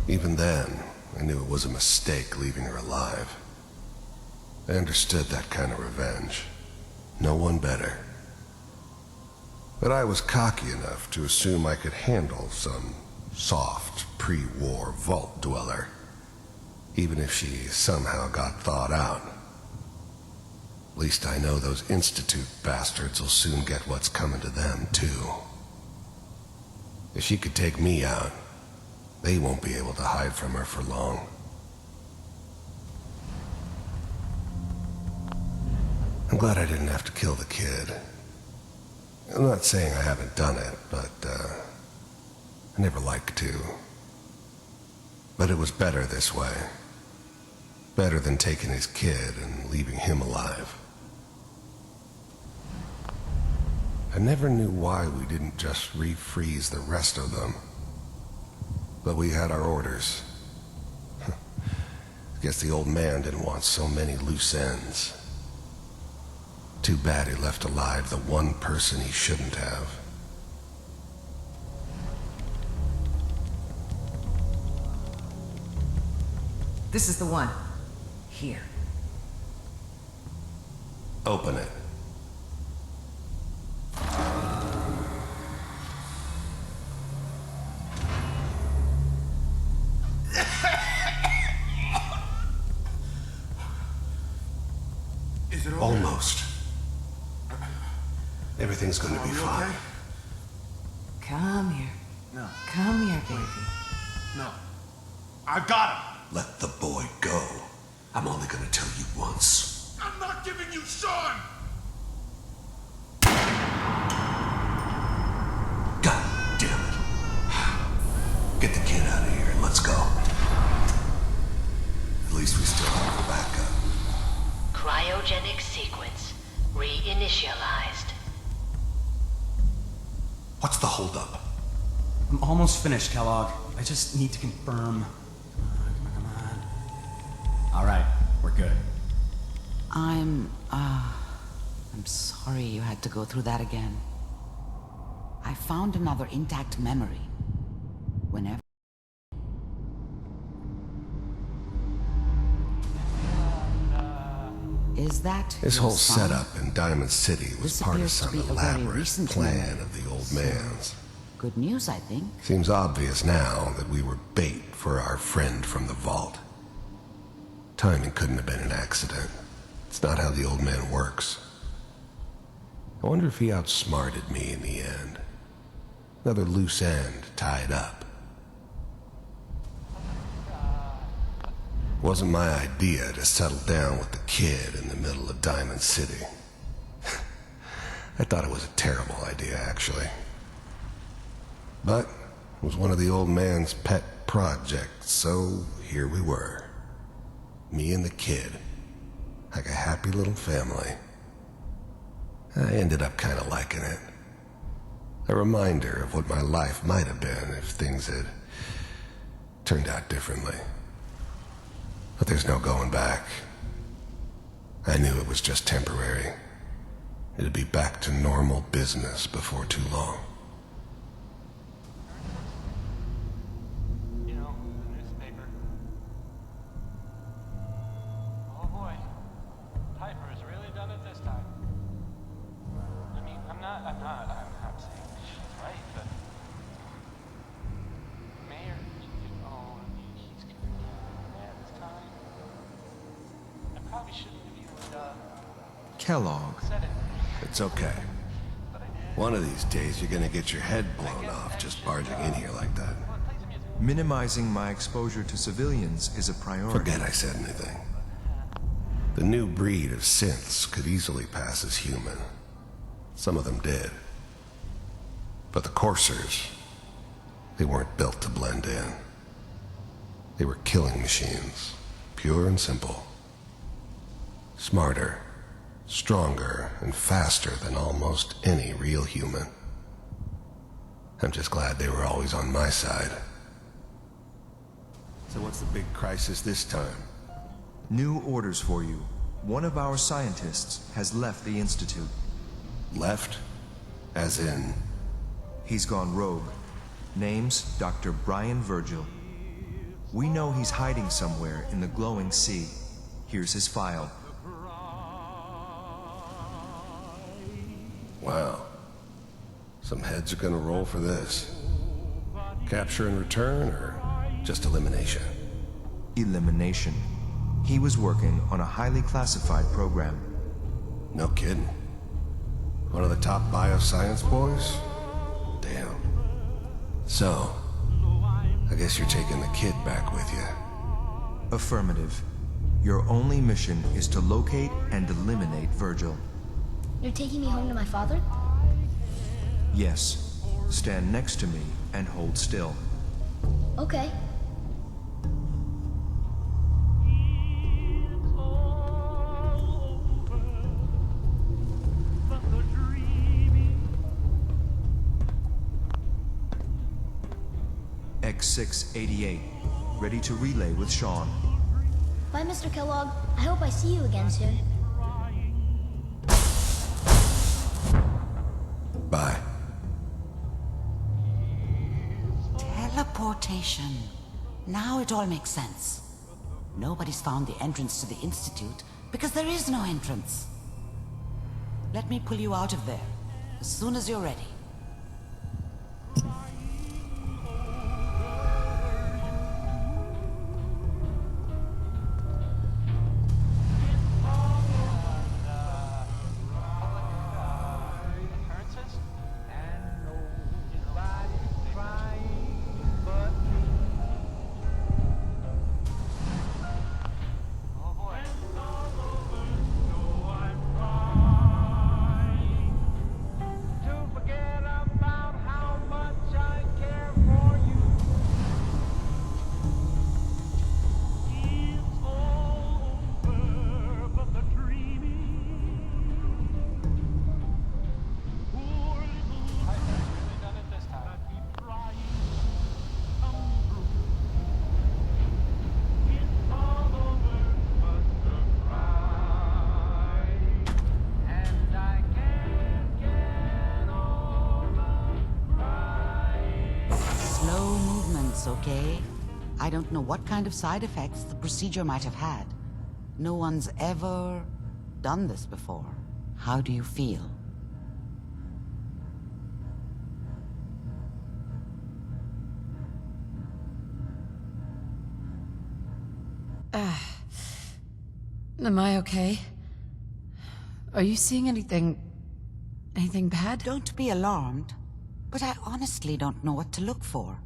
Even then, I knew it was a mistake leaving her alive. I understood that kind of revenge. No one better. But I was cocky enough to assume I could handle some soft, pre-war vault dweller, even if she somehow got thawed out. At least I know those Institute bastards will soon get what's coming to them, too. If she could take me out, they won't be able to hide from her for long. I'm glad I didn't have to kill the kid. I'm not saying I haven't done it, but, I never liked to. But it was better this way. Better than taking his kid and leaving him alive. I never knew why we didn't just refreeze the rest of them. But we had our orders. Guess the old man didn't want so many loose ends. Too bad he left alive the one person he shouldn't have. This is the one. Here. Open it. Is it over? Almost. Everything's gonna be fine. Okay? Come here. No. Come here, baby. No. I got him. Let the boy go. I'm only gonna tell you once. I'm not giving you Sean. God damn it. Get the kid out of here and let's go. At least we still have a backup. Cryogenic sequence reinitialized. What's the holdup? I'm almost finished, Kellogg. I just need to confirm. Come on. All right, we're good. I'm sorry you had to go through that again. I found another intact memory. Whenever... Is that This your whole son? setup in Diamond City was This part of appears to some be a very elaborate recent plan memory. of the old man's. Good news, I think. Seems obvious now that we were bait for our friend from the vault. Timing couldn't have been an accident. It's not how the old man works. I wonder if he outsmarted me in the end. Another loose end tied up. It wasn't my idea to settle down with the kid in the middle of Diamond City. I thought it was a terrible idea, actually. But it was one of the old man's pet projects, so here we were. Me and the kid. Like a happy little family. I ended up kind of liking it. A reminder of what my life might have been if things had turned out differently. But there's no going back. I knew it was just temporary. It'd be back to normal business before too long. information if you would, Kellogg. set it. It's okay. One of these days, you're gonna get your head blown off just barging in here like that. Minimizing my exposure to civilians is a priority. Forget I said anything. The new breed of synths could easily pass as human. Some of them did. But the coursers, they weren't built to blend in. They were killing machines, pure and simple. Smarter, stronger, and faster than almost any real human. I'm just glad they were always on my side. So what's the big crisis this time? New orders for you. One of our scientists has left the Institute. Left? As in? He's gone rogue. Name's Dr. Brian Virgil. We know he's hiding somewhere in the glowing sea. Here's his file. Wow. Some heads are gonna roll for this. Capture and return, or just elimination? Elimination. He was working on a highly classified program. No kidding. One of the top bioscience boys? Damn. So, I guess you're taking the kid back with you. Affirmative. Your only mission is to locate and eliminate Virgil. You're taking me home to my father? Yes. Stand next to me and hold still. Okay. X688. Ready to relay with Sean. Bye, Mr. Kellogg. I hope I see you again soon. Bye. Teleportation. Now it all makes sense. Nobody's found the entrance to the Institute because there is no entrance. Let me pull you out of there as soon as you're ready. Okay? I don't know what kind of side effects the procedure might have had. No one's ever done this before. How do you feel? Am I okay? Are you seeing anything bad? Don't be alarmed, but I honestly don't know what to look for.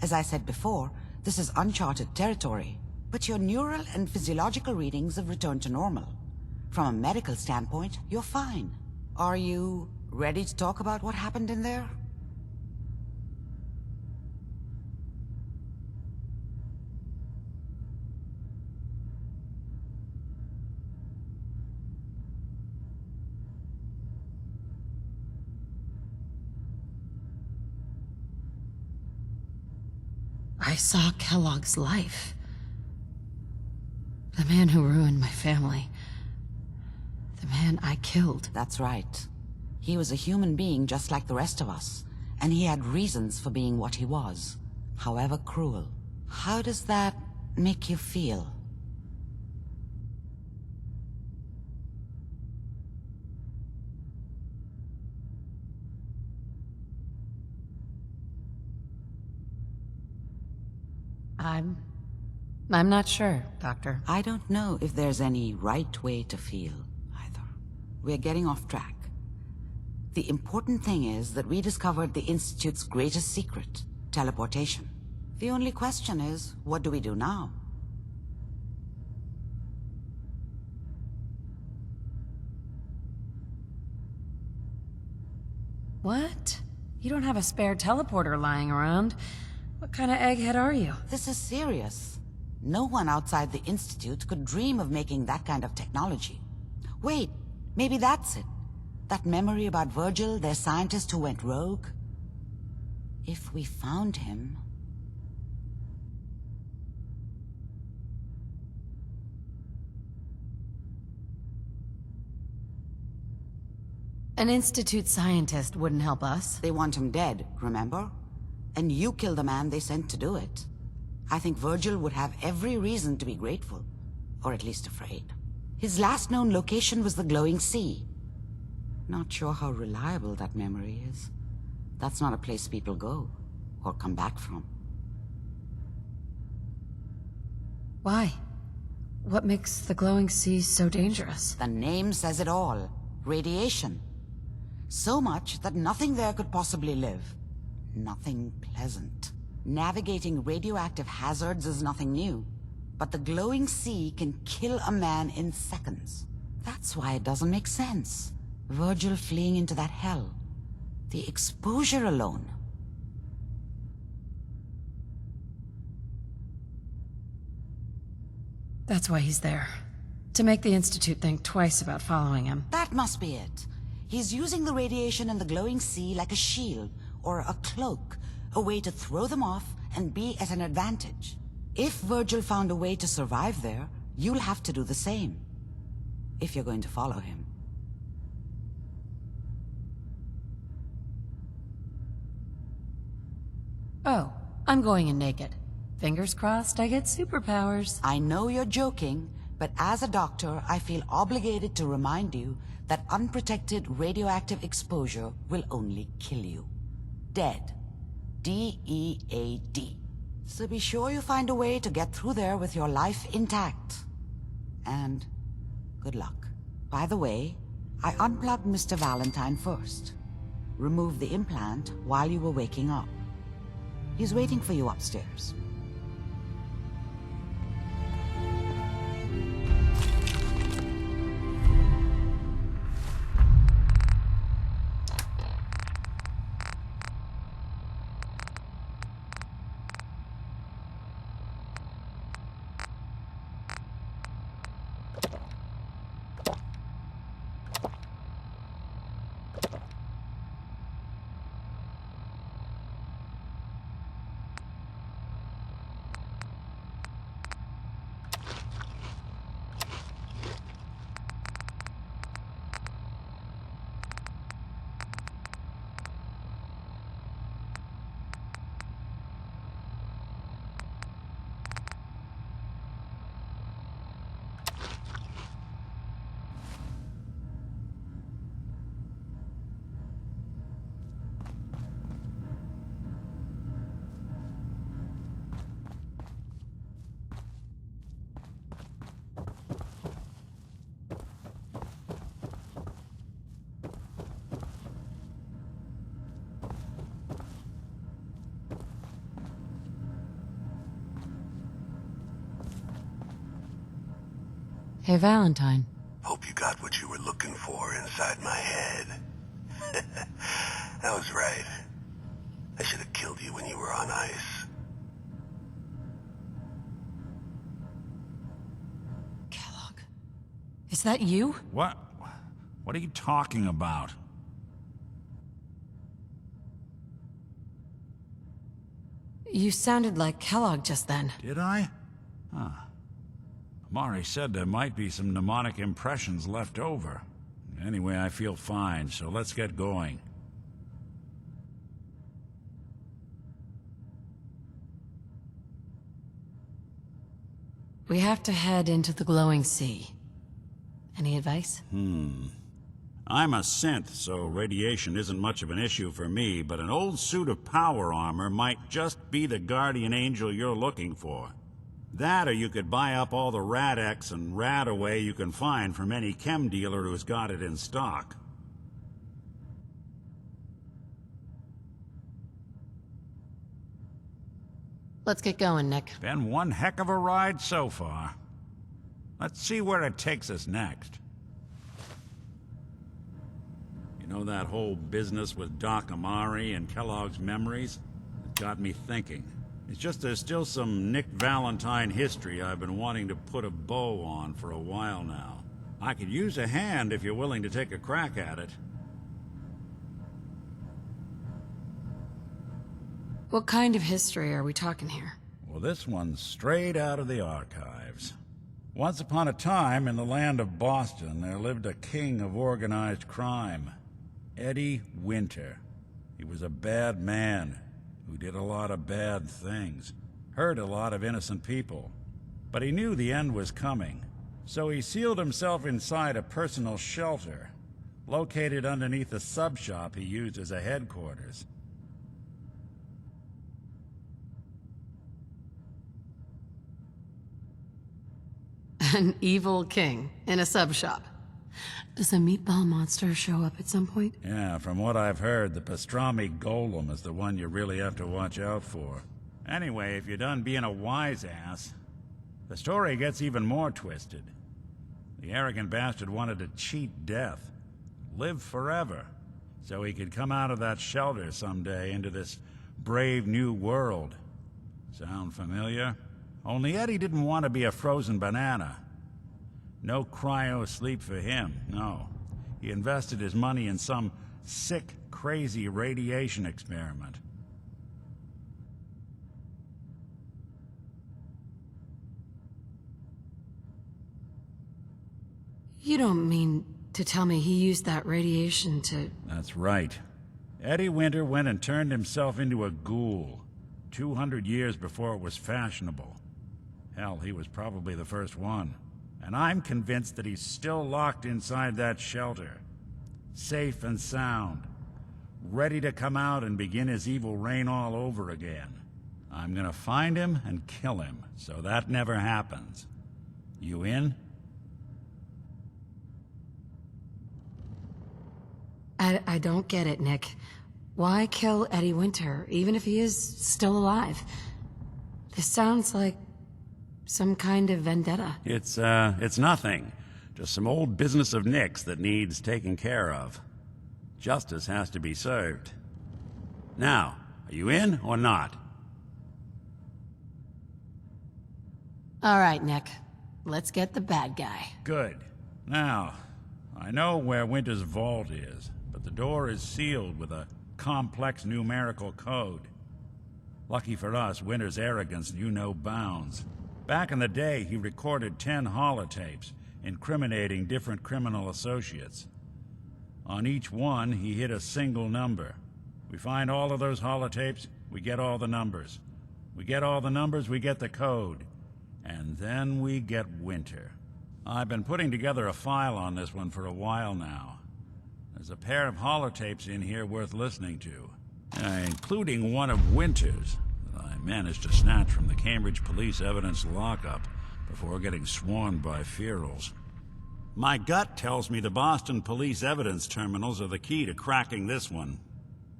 As I said before, this is uncharted territory, but your neural and physiological readings have returned to normal. From a medical standpoint, you're fine. Are you ready to talk about what happened in there? I saw Kellogg's life. The man who ruined my family. The man I killed. That's right. He was a human being just like the rest of us, and he had reasons for being what he was, however cruel. How does that make you feel? I'm I'm not sure, Doctor. I don't know if there's any right way to feel, either. We're getting off track. The important thing is that we discovered the Institute's greatest secret, teleportation. The only question is, what do we do now? What? You don't have a spare teleporter lying around. What kind of egghead are you? This is serious. No one outside the Institute could dream of making that kind of technology. Wait, maybe that's it. That memory about Virgil, their scientist who went rogue? If we found him... An Institute scientist wouldn't help us. They want him dead, remember? And you killed the man they sent to do it. I think Virgil would have every reason to be grateful. Or at least afraid. His last known location was the glowing sea. Not sure how reliable that memory is. That's not a place people go, or come back from. Why? What makes the glowing sea so dangerous? The name says it all. Radiation. So much that nothing there could possibly live. Nothing pleasant. Navigating radioactive hazards is nothing new. But the glowing sea can kill a man in seconds. That's why it doesn't make sense. Virgil fleeing into that hell. The exposure alone. That's why he's there. To make the Institute think twice about following him. That must be it. He's using the radiation in the glowing sea like a shield, or a cloak, a way to throw them off and be at an advantage. If Virgil found a way to survive there, you'll have to do the same. If you're going to follow him. Oh, I'm going in naked. Fingers crossed I get superpowers. I know you're joking, but as a doctor, I feel obligated to remind you that unprotected radioactive exposure will only kill you. Dead. D-E-A-D. So be sure you find a way to get through there with your life intact. And good luck. By the way, I unplugged Mr. Valentine first. Removed the implant while you were waking up. He's waiting for you upstairs. Hey, Valentine. Hope you got what you were looking for inside my head. I was right. I should have killed you when you were on ice. Kellogg. Is that you? What? What are you talking about? You sounded like Kellogg just then. Did I? Huh. Mari said there might be some mnemonic impressions left over. Anyway, I feel fine, so let's get going. We have to head into the glowing sea. Any advice? I'm a synth, so radiation isn't much of an issue for me, but an old suit of power armor might just be the guardian angel you're looking for. That, or you could buy up all the Rad-X and Rad-Away you can find from any chem dealer who's got it in stock. Let's get going, Nick. Been one heck of a ride so far. Let's see where it takes us next. You know that whole business with Doc Amari and Kellogg's memories? It got me thinking. It's just there's still some Nick Valentine history I've been wanting to put a bow on for a while now. I could use a hand if you're willing to take a crack at it. What kind of history are we talking here? Well, this one's straight out of the archives. Once upon a time, in the land of Boston, there lived a king of organized crime, Eddie Winter. He was a bad man who did a lot of bad things, hurt a lot of innocent people. But he knew the end was coming, so he sealed himself inside a personal shelter, located underneath a sub-shop he used as a headquarters. An evil king in a sub-shop. Does a meatball monster show up at some point? Yeah, from what I've heard, the pastrami golem is the one you really have to watch out for. Anyway, if you're done being a wise ass, the story gets even more twisted. The arrogant bastard wanted to cheat death, live forever, so he could come out of that shelter someday into this brave new world. Sound familiar? Only Eddie didn't want to be a frozen banana. No cryo sleep for him, no. He invested his money in some sick, crazy radiation experiment. You don't mean to tell me he used that radiation to... That's right. Eddie Winter went and turned himself into a ghoul, 200 years before it was fashionable. Hell, he was probably the first one. And I'm convinced that he's still locked inside that shelter. Safe and sound. Ready to come out and begin his evil reign all over again. I'm gonna find him and kill him, so that never happens. You in? I don't get it, Nick. Why kill Eddie Winter, even if he is still alive? This sounds like some kind of vendetta. It's nothing. Just some old business of Nick's that needs taken care of. Justice has to be served. Now, are you in or not? All right, Nick. Let's get the bad guy. Good. Now, I know where Winter's vault is, but the door is sealed with a complex numerical code. Lucky for us, Winter's arrogance knew no bounds. Back in the day, he recorded 10 holotapes, incriminating different criminal associates. On each one, he hit a single number. We find all of those holotapes, we get all the numbers. We get all the numbers, we get the code. And then we get Winter. I've been putting together a file on this one for a while now. There's a pair of holotapes in here worth listening to, including one of Winter's that I managed to snatch from the Cambridge police evidence lockup before getting swarmed by ferals. My gut tells me the Boston police evidence terminals are the key to cracking this one.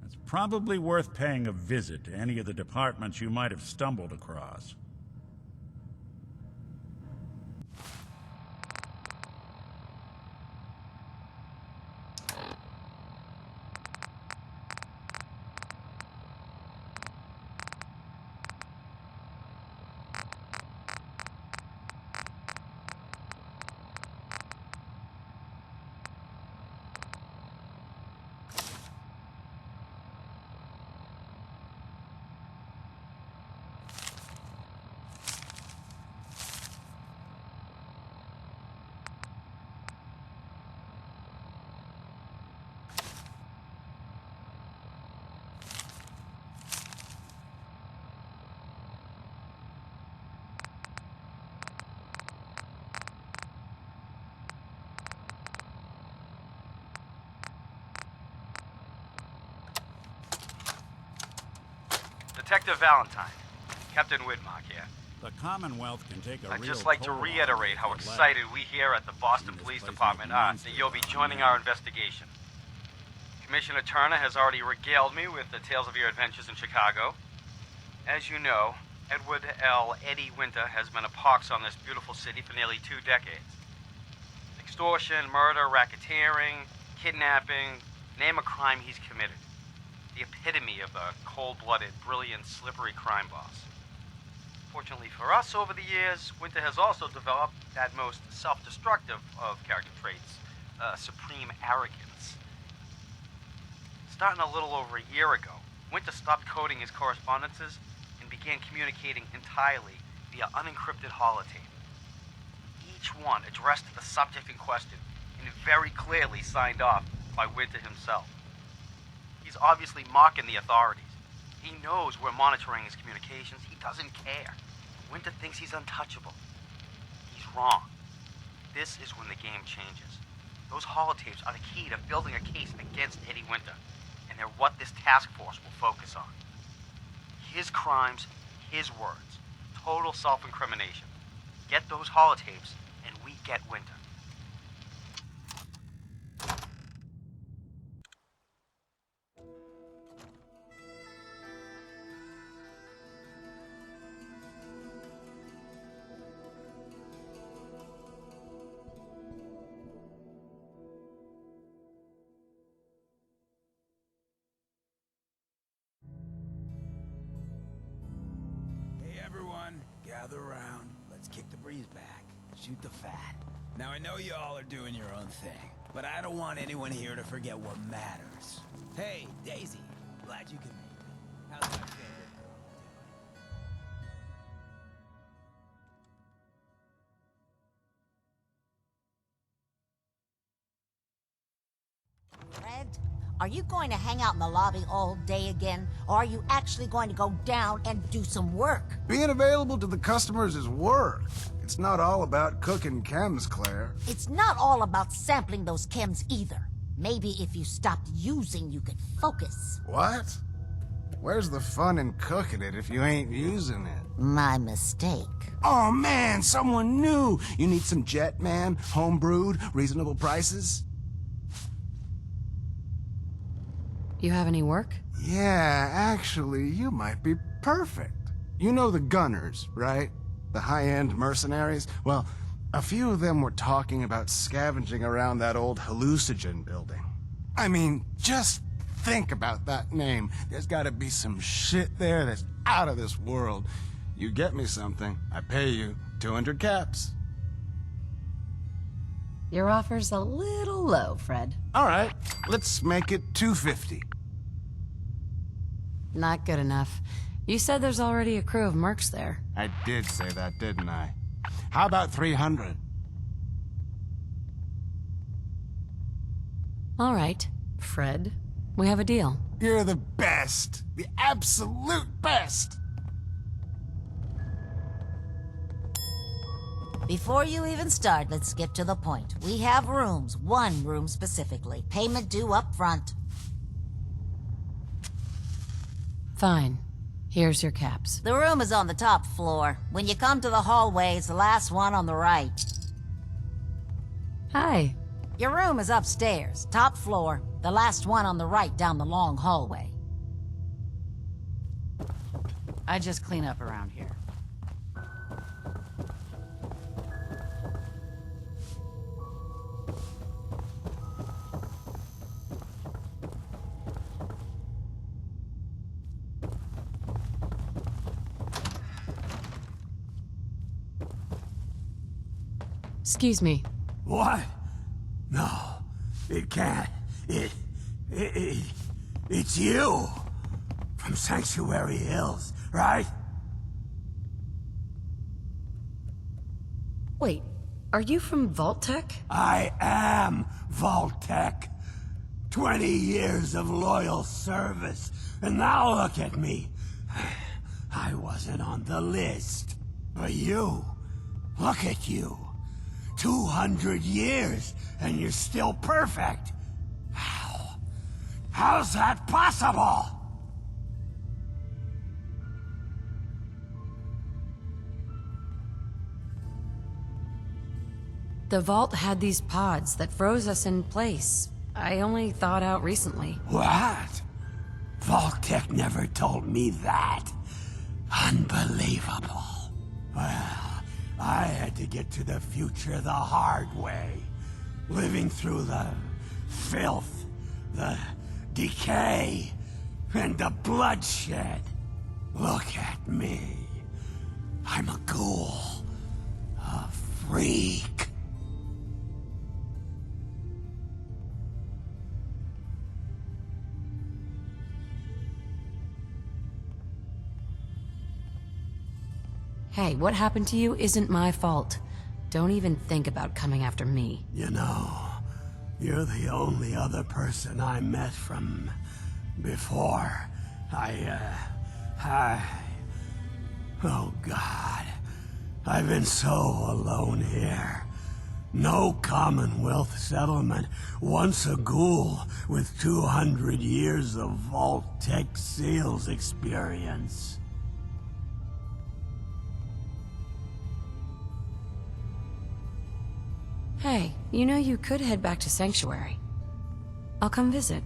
It's probably worth paying a visit to any of the departments you might have stumbled across. Detective Valentine. Captain Widmark here. The Commonwealth can take a I'd real just like to toll on reiterate you how for excited letting. we here at the Boston Police Department are that you'll be joining our investigation. Commissioner Turner has already regaled me with the tales of your adventures in Chicago. As you know, Edward L. Eddie Winter has been a pox on this beautiful city for nearly 2 decades. Extortion, murder, racketeering, kidnapping, name a crime he's committed. The epitome of a cold-blooded, brilliant, slippery crime boss. Fortunately for us, over the years, Winter has also developed that most self-destructive of character traits, supreme arrogance. Starting a little over a year ago, Winter stopped coding his correspondences and began communicating entirely via unencrypted holotape. Each one addressed to the subject in question and very clearly signed off by Winter himself. He's obviously mocking the authorities. He knows we're monitoring his communications. He doesn't care. Winter thinks he's untouchable. He's wrong. This is when the game changes. Those holotapes are the key to building a case against Eddie Winter, and they're what this task force will focus on. His crimes, his words. Total self-incrimination. Get those holotapes, and we get Winter. Hey everyone, gather around. Let's kick the breeze back. Shoot the fat. Now I know you all are doing your own thing, but I don't want anyone here to forget what matters. Hey, Daisy, glad you can make it. How's my favorite Fred, are you going to hang out in the lobby all day again? Or are you actually going to go down and do some work? Being available to the customers is work. It's not all about cooking chems, Claire. It's not all about sampling those chems either. Maybe if you stopped using, you could focus. What? Where's the fun in cooking it if you ain't using it? My mistake. Oh man, someone new! You need some Jet, man? Home-brewed, reasonable prices? You have any work? Yeah, actually, you might be perfect. You know the Gunners, right? The high-end mercenaries? Well, a few of them were talking about scavenging around that old hallucinogen building. I mean, just think about that name. There's gotta be some shit there that's out of this world. You get me something, I pay you 200 caps. Your offer's a little low, Fred. All right, let's make it 250. Not good enough. You said there's already a crew of mercs there. I did say that, didn't I? How about 300? All right, Fred. We have a deal. You're the best. The absolute best. Before you even start, let's get to the point. We have rooms, one room specifically. Payment due up front. Fine. Here's your caps. The room is on the top floor. When you come to the hallway, it's the last one on the right. Hi. Your room is upstairs, top floor, the last one on the right down the long hallway. I just clean up around here. Excuse me. What? No, it can't. It's you! From Sanctuary Hills, right? Wait, are you from Vault-Tec? I am Vault-Tec. 20 years of loyal service, and now look at me. I wasn't on the list. But you, look at you. 200 years, and you're still perfect. How? How's that possible? The vault had these pods that froze us in place. I only thawed out recently. What? Vault Tech never told me that. Unbelievable. Well, I had to get to the future the hard way. Living through the filth, the decay, and the bloodshed. Look at me. I'm a ghoul. A freak. Hey, what happened to you isn't my fault. Don't even think about coming after me. You know, you're the only other person I met from before. Oh God. I've been so alone here. No Commonwealth settlement, once a ghoul with 200 years of Vault Tech sales experience. Hey, you know you could head back to Sanctuary. I'll come visit.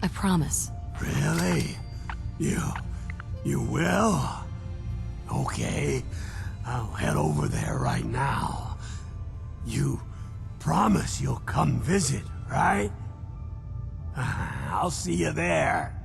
I promise. Really? You will? Okay, I'll head over there right now. You promise you'll come visit, right? I'll see you there.